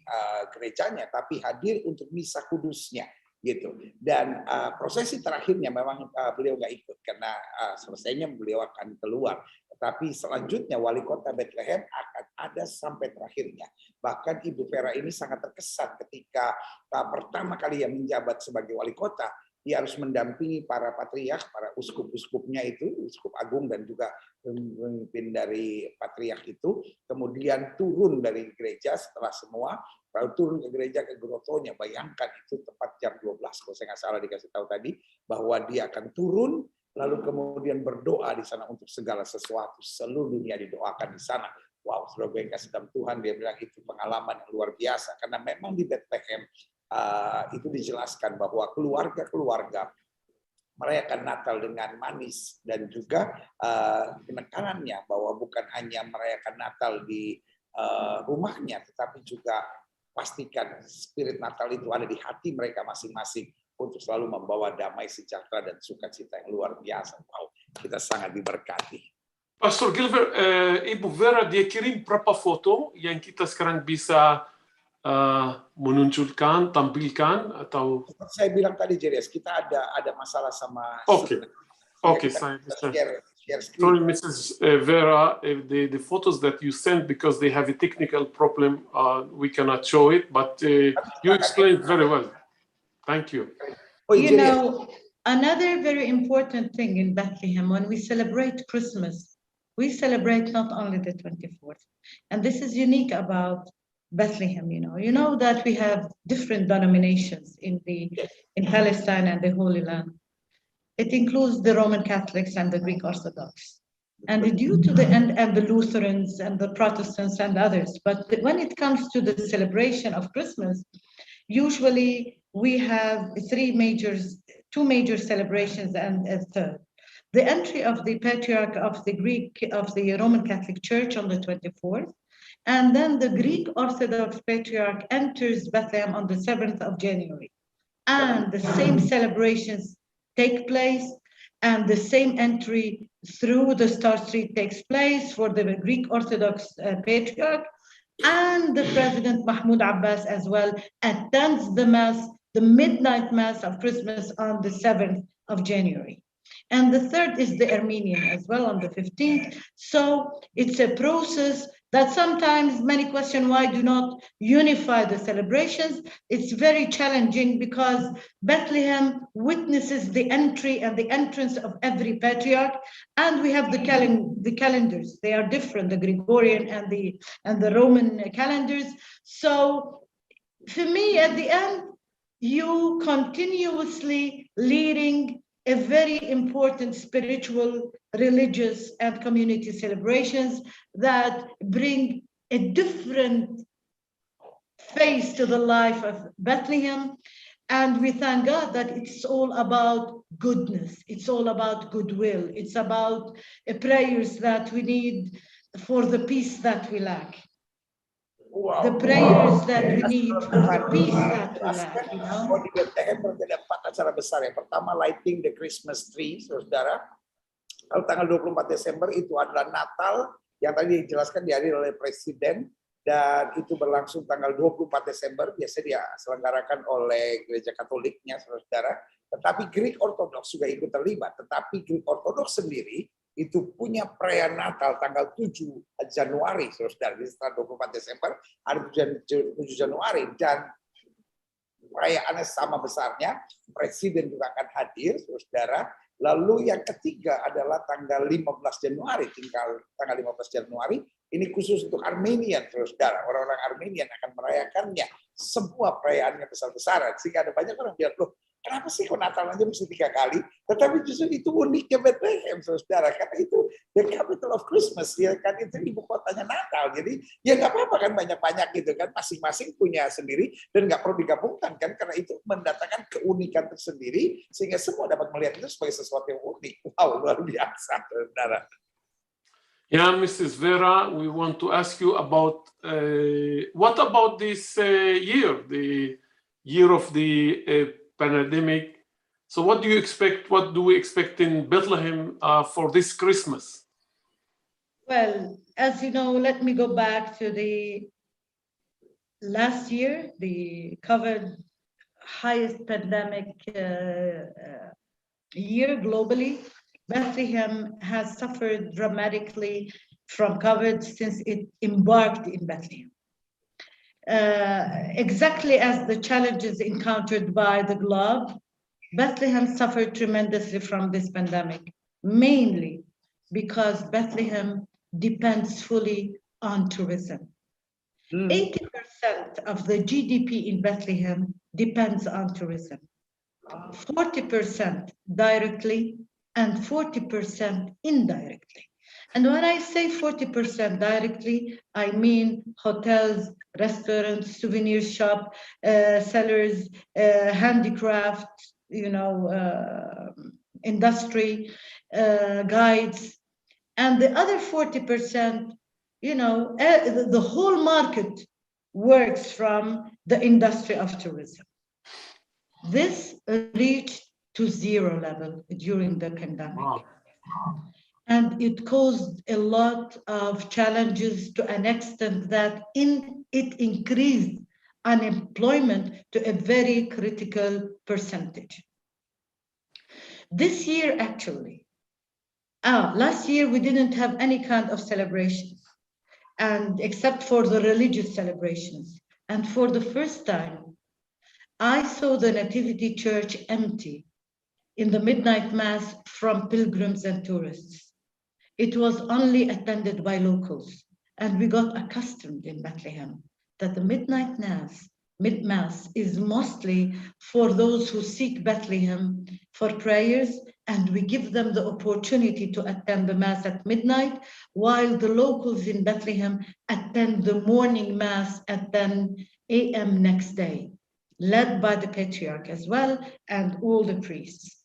gerejanya, tapi hadir untuk misa kudusnya, gitu. Dan prosesi terakhirnya memang beliau nggak ikut karena selesainya beliau akan keluar. Tapi selanjutnya wali kota Bethlehem akan ada sampai terakhirnya. Bahkan Ibu Vera ini sangat terkesan ketika pertama kali yang menjabat sebagai wali kota, dia harus mendampingi para patriark, para uskup-uskupnya itu, uskup agung dan juga pemimpin dari patriark itu, kemudian turun dari gereja setelah semua, lalu turun ke gereja, ke grotonya. Bayangkan itu tepat jam 12, kalau saya nggak salah dikasih tahu tadi, bahwa dia akan turun, lalu kemudian berdoa di sana untuk segala sesuatu. Seluruh dunia didoakan di sana. Wow, saudara yang kasih dalam Tuhan, dia bilang itu pengalaman yang luar biasa. Karena memang di Bethlehem itu dijelaskan bahwa keluarga-keluarga merayakan Natal dengan manis, dan juga penekanannya bahwa bukan hanya merayakan Natal di rumahnya, tetapi juga pastikan spirit Natal itu ada di hati mereka masing-masing untuk selalu membawa damai, sejahtera, dan sukacita yang luar biasa. Wow, kita sangat diberkati. Pastor Gilbert, Ibu Vera, dia kirim berapa foto yang kita sekarang bisa menunjukkan, tampilkan, atau? Saya bilang tadi, Jerias, kita ada masalah sama. Okay, saya sorry, Mrs. Vera, the photos that you sent, because they have a technical problem, we cannot show it, but you explained very well. Thank you. You know, another very important thing in Bethlehem, when we celebrate Christmas, we celebrate not only the 24th, and this is unique about Bethlehem. You know that we have different denominations in Palestine and the Holy Land. It includes the Roman Catholics and the Greek Orthodox, and the Lutherans and the Protestants and others. But when it comes to the celebration of Christmas, usually we have two major celebrations and a third. The entry of the Patriarch of the Roman Catholic Church on the 24th, and then the Greek Orthodox Patriarch enters Bethlehem on the 7th of January. And the same celebrations take place, and the same entry through the Star Street takes place for the Greek Orthodox Patriarch, and the President Mahmoud Abbas as well attends the Mass, the midnight Mass of Christmas on the 7th of January. And the third is the Armenian as well on the 15th. So it's a process that sometimes many question why do not unify the celebrations. It's very challenging because Bethlehem witnesses the entry and the entrance of every patriarch, and we have the calendars. They are different, the Gregorian and the Roman calendars. So for me, at the end, you continuously leading a very important spiritual, religious, and community celebrations that bring a different face to the life of Bethlehem. And we thank God that it's all about goodness. It's all about goodwill. It's about prayers that we need for the peace that we lack. Wow. The prayers that we need for the peace that we lack, you know. Di Bethlehem ada 4 acara besar. Yang pertama, lighting the Christmas tree, saudara. Kalau tanggal 24 Desember itu adalah Natal, yang tadi dijelaskan dihadiri oleh Presiden, dan itu berlangsung tanggal 24 Desember, biasa dia selenggarakan oleh Gereja Katoliknya, saudara. Tetapi Greek Orthodox juga ikut terlibat, tetapi Greek Orthodox sendiri itu punya perayaan Natal tanggal 7 Januari, saudara. Jadi setelah 24 Desember, ada 7 Januari, dan perayaannya sama besarnya. Presiden juga akan hadir, saudara. Lalu yang ketiga adalah tanggal 15 Januari, tanggal 15 Januari, ini khusus untuk Armenian, saudara. Orang-orang Armenian akan merayakannya. Semua perayaannya besar-besaran, sehingga ada banyak orang bilang, loh, kenapa sih kok Natal aja mesti 3 kali? Tetapi justru itu uniknya Bethlehem, saudara. Karena itu the capital of Christmas, ya kan, itu ibu kotanya Natal. Jadi ya nggak apa-apa kan, banyak-banyak gitu kan, masing-masing punya sendiri dan nggak perlu digabungkan kan, karena itu mendatangkan keunikan tersendiri sehingga semua dapat melihat itu sebagai sesuatu yang unik. Wow, luar biasa, saudara. Yeah, Mrs. Vera, we want to ask you about what about this year, the year of the pandemic. So what do you expect? What do we expect in Bethlehem for this Christmas? Well, as you know, let me go back to the last year, the COVID highest pandemic year globally. Bethlehem has suffered dramatically from COVID since it embarked in Bethlehem. Exactly as the challenges encountered by the globe, Bethlehem suffered tremendously from this pandemic, mainly because Bethlehem depends fully on tourism. 80% of the GDP in Bethlehem depends on tourism. 40% directly and 40% indirectly. And when I say 40% directly, I mean hotels, restaurants, souvenir shop, sellers, handicraft, industry, guides. And the other 40%, the whole market works from the industry of tourism. This reached to 0 level during the pandemic. Wow. And it caused a lot of challenges to an extent that it increased unemployment to a very critical percentage. This year, actually, last year we didn't have any kind of celebrations, and except for the religious celebrations. And for the first time, I saw the Nativity Church empty in the midnight mass from pilgrims and tourists. It was only attended by locals, and we got accustomed in Bethlehem that the midnight mass is mostly for those who seek Bethlehem for prayers and we give them the opportunity to attend the Mass at midnight, while the locals in Bethlehem attend the morning Mass at 10 a.m. next day, led by the Patriarch as well and all the priests.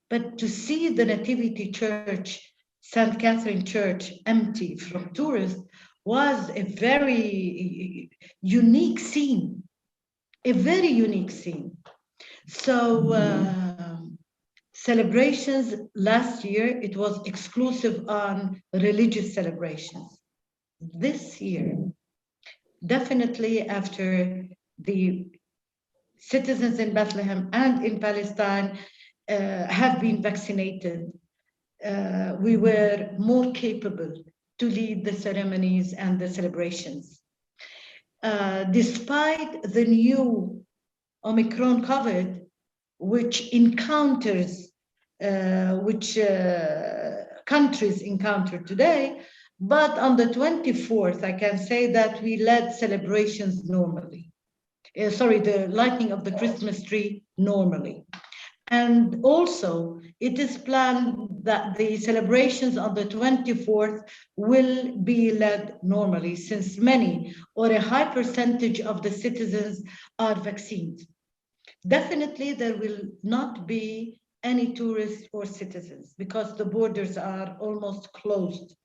But to see the Nativity Church, St. Catherine Church, empty from tourists was a very unique scene, a very unique scene. So celebrations last year, it was exclusive on religious celebrations. This year, definitely after the citizens in Bethlehem and in Palestine have been vaccinated, we were more capable to lead the ceremonies and the celebrations. Despite the new Omicron COVID, which countries encounter today, but on the 24th, I can say that we led celebrations normally. The lighting of the Christmas tree normally. And also, it is planned that the celebrations on the 24th will be led normally, since many or a high percentage of the citizens are vaccinated. Definitely, there will not be any tourists or citizens because the borders are almost closed.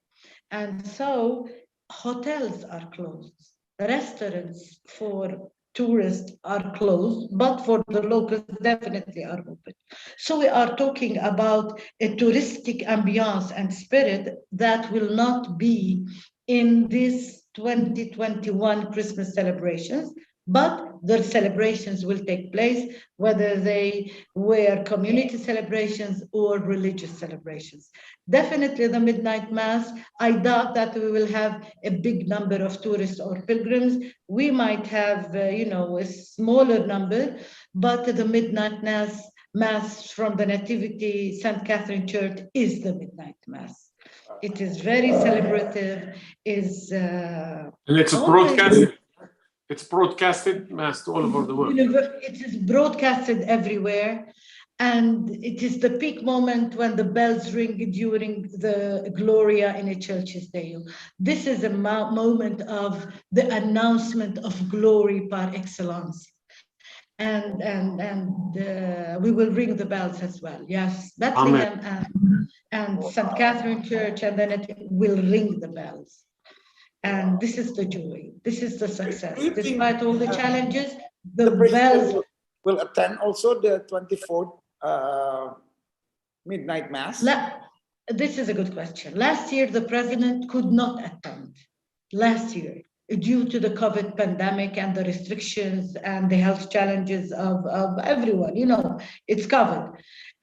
And so hotels are closed, restaurants for tourists are closed, but for the locals definitely are open. So we are talking about a touristic ambiance and spirit that will not be in this 2021 Christmas celebrations, but the celebrations will take place whether they were community celebrations or religious celebrations. Definitely the midnight Mass, I doubt that we will have a big number of tourists or pilgrims. We might have, a smaller number, but the midnight Mass from the Nativity St. Catherine Church is the midnight Mass. It is very celebrative. And it's broadcasted. It's broadcasted Mass all over the world. It is broadcasted everywhere. And it is the peak moment when the bells ring during the Gloria in Excelsis Deo. This is a moment of the announcement of glory par excellence. And we will ring the bells as well. Yes, Bethlehem and St. Catherine Church, and then it will ring the bells. And this is the joy. This is the success. Despite all the challenges, the bells will attend also the 24th midnight Mass. This is a good question. Last year, the president could not attend. Last year, due to the COVID pandemic and the restrictions and the health challenges of everyone, it's covered.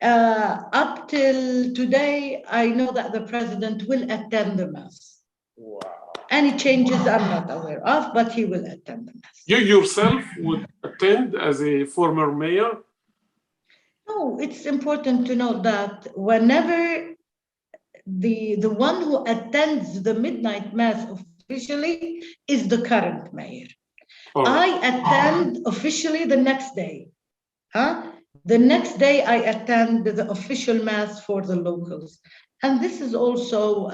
Up till today, I know that the president will attend the Mass. Wow. Any changes I'm not aware of, but he will attend the Mass. You yourself would attend as a former mayor? No, it's important to note that whenever the one who attends the midnight Mass officially is the current mayor. I attend officially the next day. The next day I attend the official Mass for the locals. And this is also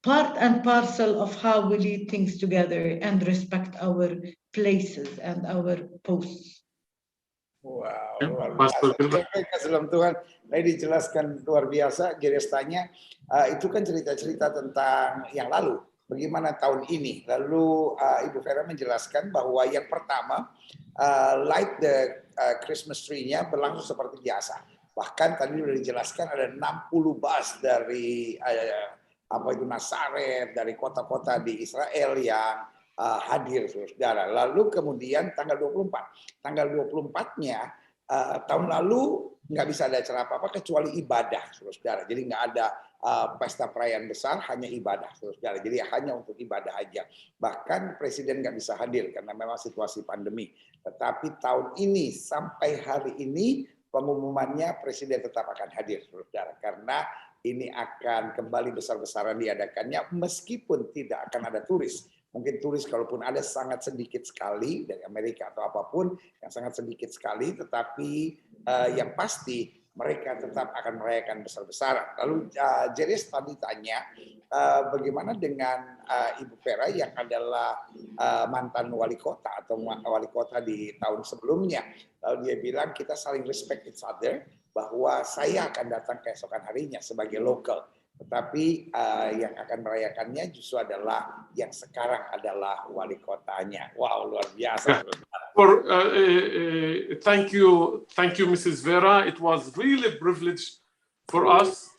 part and parcel of how we lead things together and respect our places and our posts. Wow, luar biasa. Sebelum Tuhan, tadi dijelaskan luar biasa, gerestanya. Itu kan cerita-cerita tentang yang lalu. Bagaimana tahun ini? Lalu Ibu Vera menjelaskan bahwa yang pertama, light the Christmas tree-nya berlangsung seperti biasa. Bahkan tadi sudah dijelaskan ada 60 bus dari Nazaret, dari kota-kota di Israel yang hadir, saudara. Lalu kemudian tanggal 24-nya tahun lalu nggak bisa ada acara apa-apa kecuali ibadah, saudara. Jadi nggak ada pesta perayaan besar, hanya ibadah, saudara. Jadi hanya untuk ibadah aja. Bahkan presiden nggak bisa hadir karena memang situasi pandemi. Tetapi tahun ini sampai hari ini pengumumannya presiden tetap akan hadir, saudara. Karena ini akan kembali besar-besaran diadakannya meskipun tidak akan ada turis. Mungkin turis kalaupun ada sangat sedikit sekali dari Amerika atau apapun yang sangat sedikit sekali, tetapi yang pasti mereka tetap akan merayakan besar-besaran. Lalu Jeris tadi tanya bagaimana dengan Ibu Vera yang adalah mantan wali kota atau wali kota di tahun sebelumnya. Lalu dia bilang kita saling respect each other, bahwa saya akan datang keesokan harinya sebagai local. Tetapi yang akan merayakannya justru adalah yang sekarang adalah wali kotanya. Wow, luar biasa. Thank you, Mrs. Vera. It was really a privilege for us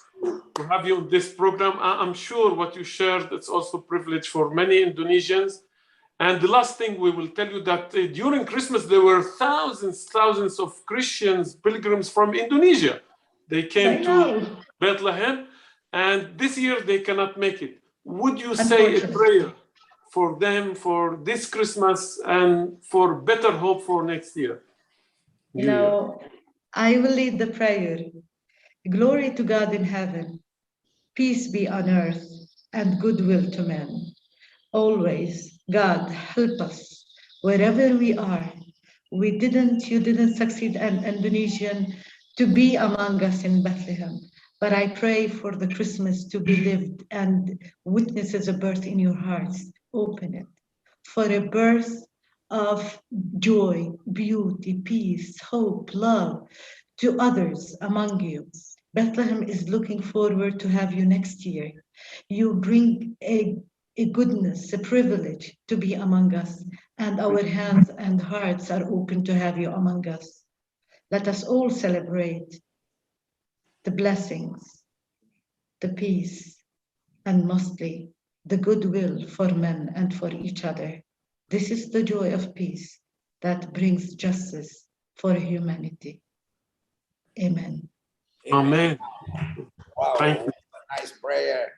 to have you on this program. I'm sure what you shared, it's also a privilege for many Indonesians. And the last thing we will tell you that during Christmas, there were thousands of Christians, pilgrims from Indonesia. They came to Bethlehem, and this year they cannot make it. Would you say a prayer for them for this Christmas and for better hope for next year? You know, I will lead the prayer. Glory to God in heaven, peace be on earth, and goodwill to men. Always, God, help us wherever we are. You didn't succeed an Indonesian to be among us in Bethlehem. But I pray for the Christmas to be lived and witnesses a birth in your hearts. Open it for a birth of joy, beauty, peace, hope, love to others among you. Bethlehem is looking forward to have you next year. You bring a goodness, a privilege to be among us, and our hands and hearts are open to have you among us. Let us all celebrate the blessings, the peace, and mostly the goodwill for men and for each other. This is the joy of peace that brings justice for humanity. Amen. Amen. Wow, Thank you. nice prayer.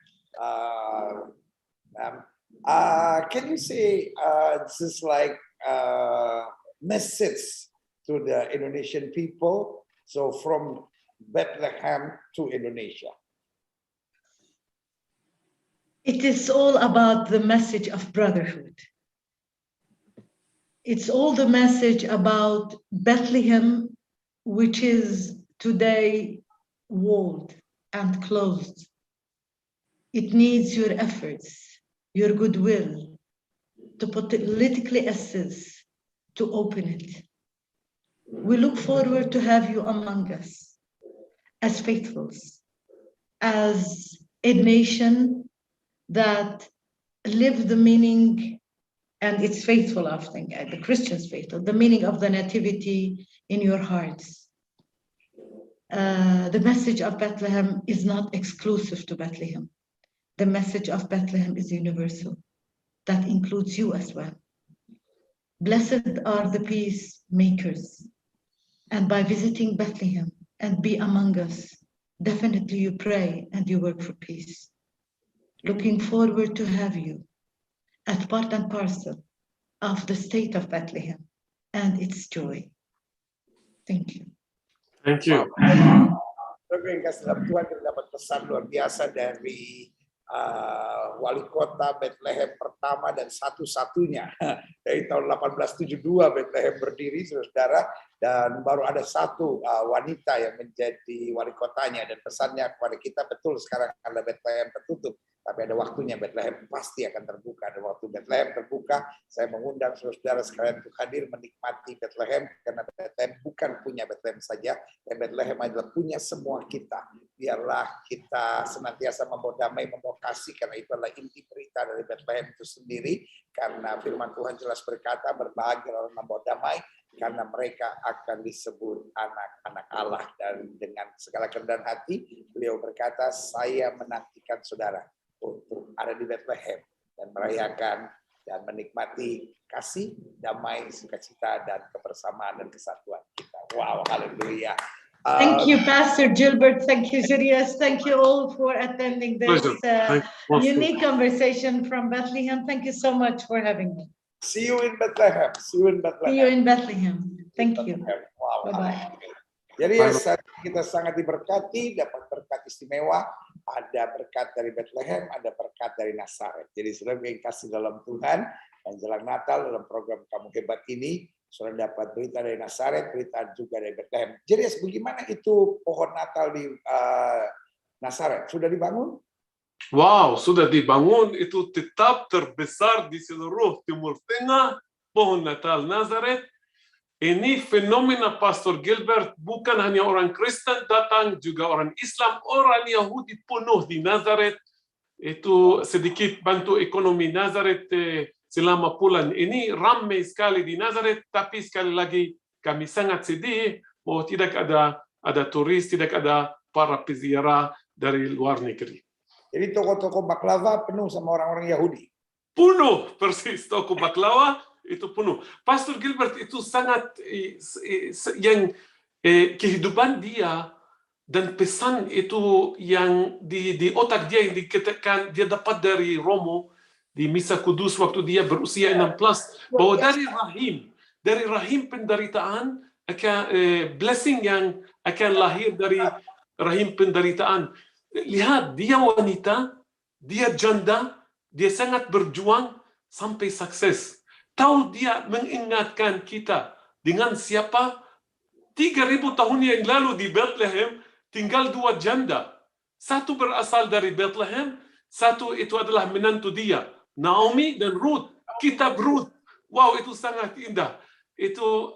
Can you say this is like message to the Indonesian people? So from Bethlehem to Indonesia. It is all about the message of brotherhood. It's all the message about Bethlehem, which is today walled and closed. It needs your efforts, your goodwill to politically assist to open it. We look forward to have you among us as faithfuls, as a nation that live the meaning, and it's faithful, I think, the Christians faithful, the meaning of the nativity in your hearts. The message of Bethlehem is not exclusive to Bethlehem. The message of Bethlehem is universal. That includes you as well. Blessed are the peacemakers. And by visiting Bethlehem and be among us, definitely you pray and you work for peace. Looking forward to have you as part and parcel of the state of Bethlehem and its joy. Thank you. Thank you. Yang kasih dalam Tuhan, kita dapat pesan luar biasa dari wali kota Bethlehem pertama dan satu-satunya dari tahun 1872 Bethlehem berdiri, saudara, dan baru ada satu wanita yang menjadi wali kotanya, dan pesannya kepada kita, betul sekarang ada Bethlehem tertutup, tapi ada waktunya Bethlehem pasti akan terbuka. Dan waktu Bethlehem terbuka, saya mengundang saudara sekalian untuk hadir menikmati Bethlehem, karena Bethlehem bukan punya Bethlehem saja, dan Bethlehem adalah punya semua kita. Biarlah kita senantiasa membawa damai, membawa kasih, karena itu adalah inti berita dari Bethlehem itu sendiri. Karena firman Tuhan jelas berkata, berbahagia orang membawa damai, karena mereka akan disebut anak-anak Allah. Dan dengan segala kerendahan hati, beliau berkata, saya menantikan saudara untuk ada di Bethlehem dan merayakan dan menikmati kasih, damai, sukacita, dan kebersamaan dan kesatuan kita. Wow, haleluya. Thank you, Pastor Gilbert. Thank you, Julius. Thank you all for attending this unique conversation from Bethlehem. Thank you so much for having me. See you in Bethlehem. See you in Bethlehem. See you in Bethlehem. Thank you. Wow. Bye-bye. Jadi kita sangat diberkati, dapat berkat istimewa. Ada berkat dari Bethlehem, ada berkat dari Nazaret. Jadi saudara yang kasih dalam Tuhan, dan jelang Natal dalam program Kamu Hebat ini, sudah dapat berita dari Nazaret, berita juga dari Bethlehem. Jadi bagaimana itu pohon Natal di Nazaret? Sudah dibangun? Wow, sudah dibangun, itu tetap terbesar di seluruh Timur Tengah, pohon Natal Nazaret. Ini fenomena Pastor Gilbert, bukan hanya orang Kristen datang, juga orang Islam, orang Yahudi penuh di Nazaret. Itu sedikit bantu ekonomi Nazaret selama bulan ini, ramai sekali di Nazaret, tapi sekali lagi kami sangat sedih bahwa tidak ada turis, tidak ada para peziarah dari luar negeri. Jadi toko-toko baklava penuh sama orang-orang Yahudi. Penuh, persis, toko baklava itu penuh. Pastor Gilbert itu sangat yang kehidupan dia dan pesan itu yang di otak dia yang dikatakan dia dapat dari Romo di Misa Kudus waktu dia berusia 16 bahwa dari rahim penderitaan akan blessing yang akan lahir dari rahim penderitaan. Lihat, dia wanita, dia janda, dia sangat berjuang sampai sukses. Tahu dia mengingatkan kita dengan siapa? 3.000 tahun yang lalu di Bethlehem tinggal 2 janda. Satu berasal dari Bethlehem, satu itu adalah menantu dia, Naomi dan Ruth. Kitab Ruth. Wow, itu sangat indah. Itu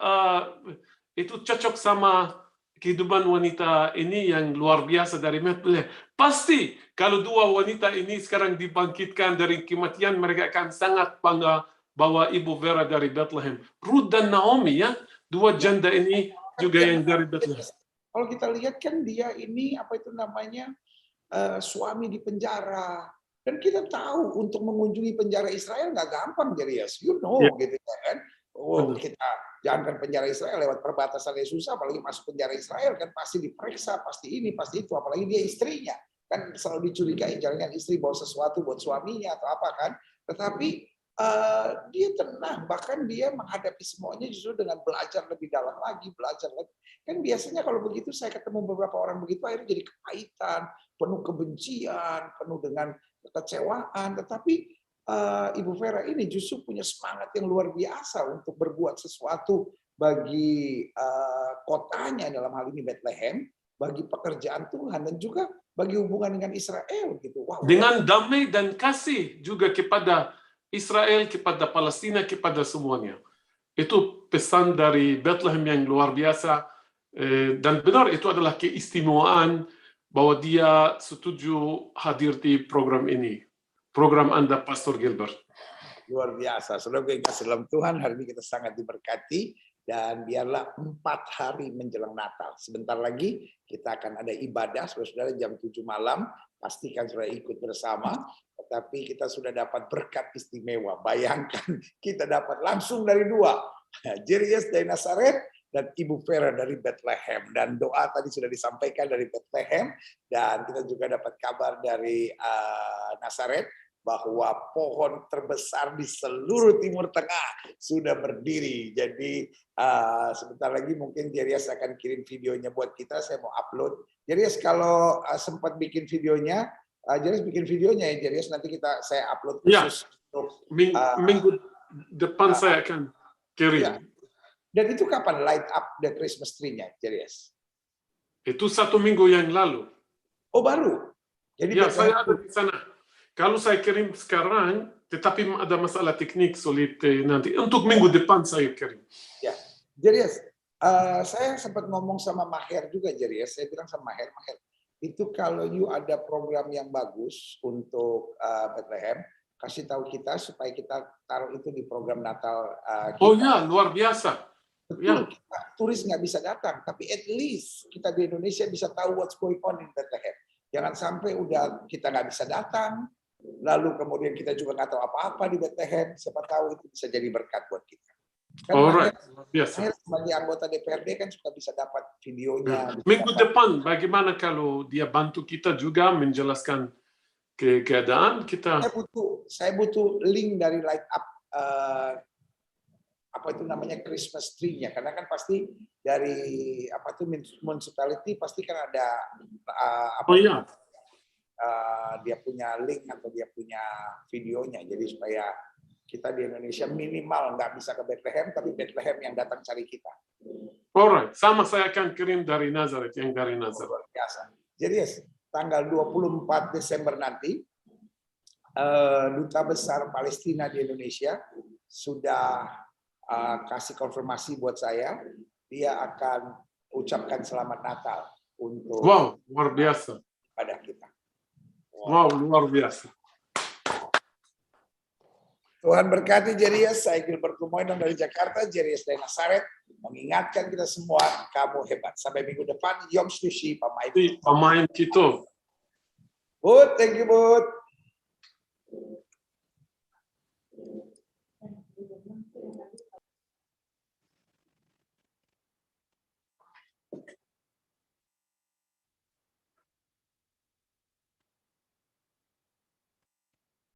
cocok sama kehidupan wanita ini yang luar biasa dari Bethlehem. Pasti kalau 2 wanita ini sekarang dibangkitkan dari kematian, mereka akan sangat bangga bahwa Ibu Vera dari Bethlehem. Ruth dan Naomi ya, 2 janda ini juga yang dari Bethlehem. Kalau kita lihat kan dia ini apa itu namanya suami di penjara, dan kita tahu untuk mengunjungi penjara Israel nggak gampang, jadi gitu kan. Oh, kita jangankan penjara Israel, lewat perbatasan yang susah, apalagi masuk penjara Israel kan pasti diperiksa, pasti ini, pasti itu, apalagi dia istrinya kan selalu dicurigai jangan istri bawa sesuatu buat suaminya atau apa kan. Tetapi dia tenang, bahkan dia menghadapi semuanya justru dengan belajar lebih dalam lagi, belajar lagi. Kan biasanya kalau begitu saya ketemu beberapa orang begitu akhirnya jadi kepahitan, penuh kebencian, penuh dengan kekecewaan. Tetapi Ibu Vera ini justru punya semangat yang luar biasa untuk berbuat sesuatu bagi kotanya, dalam hal ini Bethlehem, bagi pekerjaan Tuhan dan juga bagi hubungan dengan Israel gitu. Wow. Dengan damai dan kasih juga kepada Israel, kepada Palestina, kepada semuanya. Itu pesan dari Bethlehem yang luar biasa, dan benar itu adalah keistimewaan bahwa dia setuju hadir di program ini. Program Anda, Pastor Gilbert. Luar biasa. Saudara yang kasih dalam Tuhan, hari ini kita sangat diberkati dan biarlah 4 hari menjelang Natal. Sebentar lagi kita akan ada ibadah, saudara-saudara, jam 7 malam. Pastikan saudara ikut bersama. Tetapi kita sudah dapat berkat istimewa. Bayangkan kita dapat langsung dari 2. Jerias dari Nazaret dan Ibu Vera dari Bethlehem. Dan doa tadi sudah disampaikan dari Bethlehem. Dan kita juga dapat kabar dari Nazaret bahwa pohon terbesar di seluruh Timur Tengah sudah berdiri. Jadi sebentar lagi mungkin Jerias akan kirim videonya buat kita. Saya mau upload. Jerias kalau sempat bikin videonya, Jerias bikin videonya ya Jerias, nanti saya upload khusus untuk minggu depan saya akan kirim. Ya. Dan itu kapan light up the Christmas tree-nya, Jerias? Itu 1 minggu yang lalu. Oh baru? Jadi ya, saya ada di sana. Kalau saya kirim sekarang, tetapi ada masalah teknik sulit nanti. Untuk minggu depan saya kirim. Ya, Jerias, saya sempat ngomong sama Maher juga, Jerias. Saya bilang sama Maher, itu kalau you ada program yang bagus untuk Bethlehem, kasih tahu kita supaya kita taruh itu di program Natal kita. Oh ya, luar biasa. Betul, ya. Turis nggak bisa datang, tapi at least kita di Indonesia bisa tahu what's going on in Bethlehem. Jangan sampai udah kita nggak bisa datang, lalu kemudian kita juga nggak tahu apa-apa di Bethlehem. Siapa tahu itu bisa jadi berkat buat kita. Kan Maher sebagai anggota DPRD kan suka bisa dapat videonya. Minggu depan, bagaimana kalau dia bantu kita juga menjelaskan keadaan kita? Saya butuh link dari light up apa itu namanya Christmas tree-nya, karena kan pasti dari apa itu municipality pasti kan ada dia punya link atau dia punya videonya, jadi supaya Kita di Indonesia minimal nggak bisa ke Bethlehem, tapi Bethlehem yang datang cari kita. Alright, sama saya akan kirim dari Nazareth, yang dari Nazareth. Luar biasa. Jadi tanggal 24 Desember nanti, Duta Besar Palestina di Indonesia sudah kasih konfirmasi buat saya, dia akan ucapkan selamat Natal untuk Wow, luar biasa. pada kita. Wow, luar biasa. Tuhan berkati Jerias, saya Gilbert Lumoindong dari Jakarta, Jerias dari Nazaret, mengingatkan kita semua, kamu hebat. Sampai minggu depan, Yom Sushi, pemain. Pemain kita. Bud, thank you, Bud.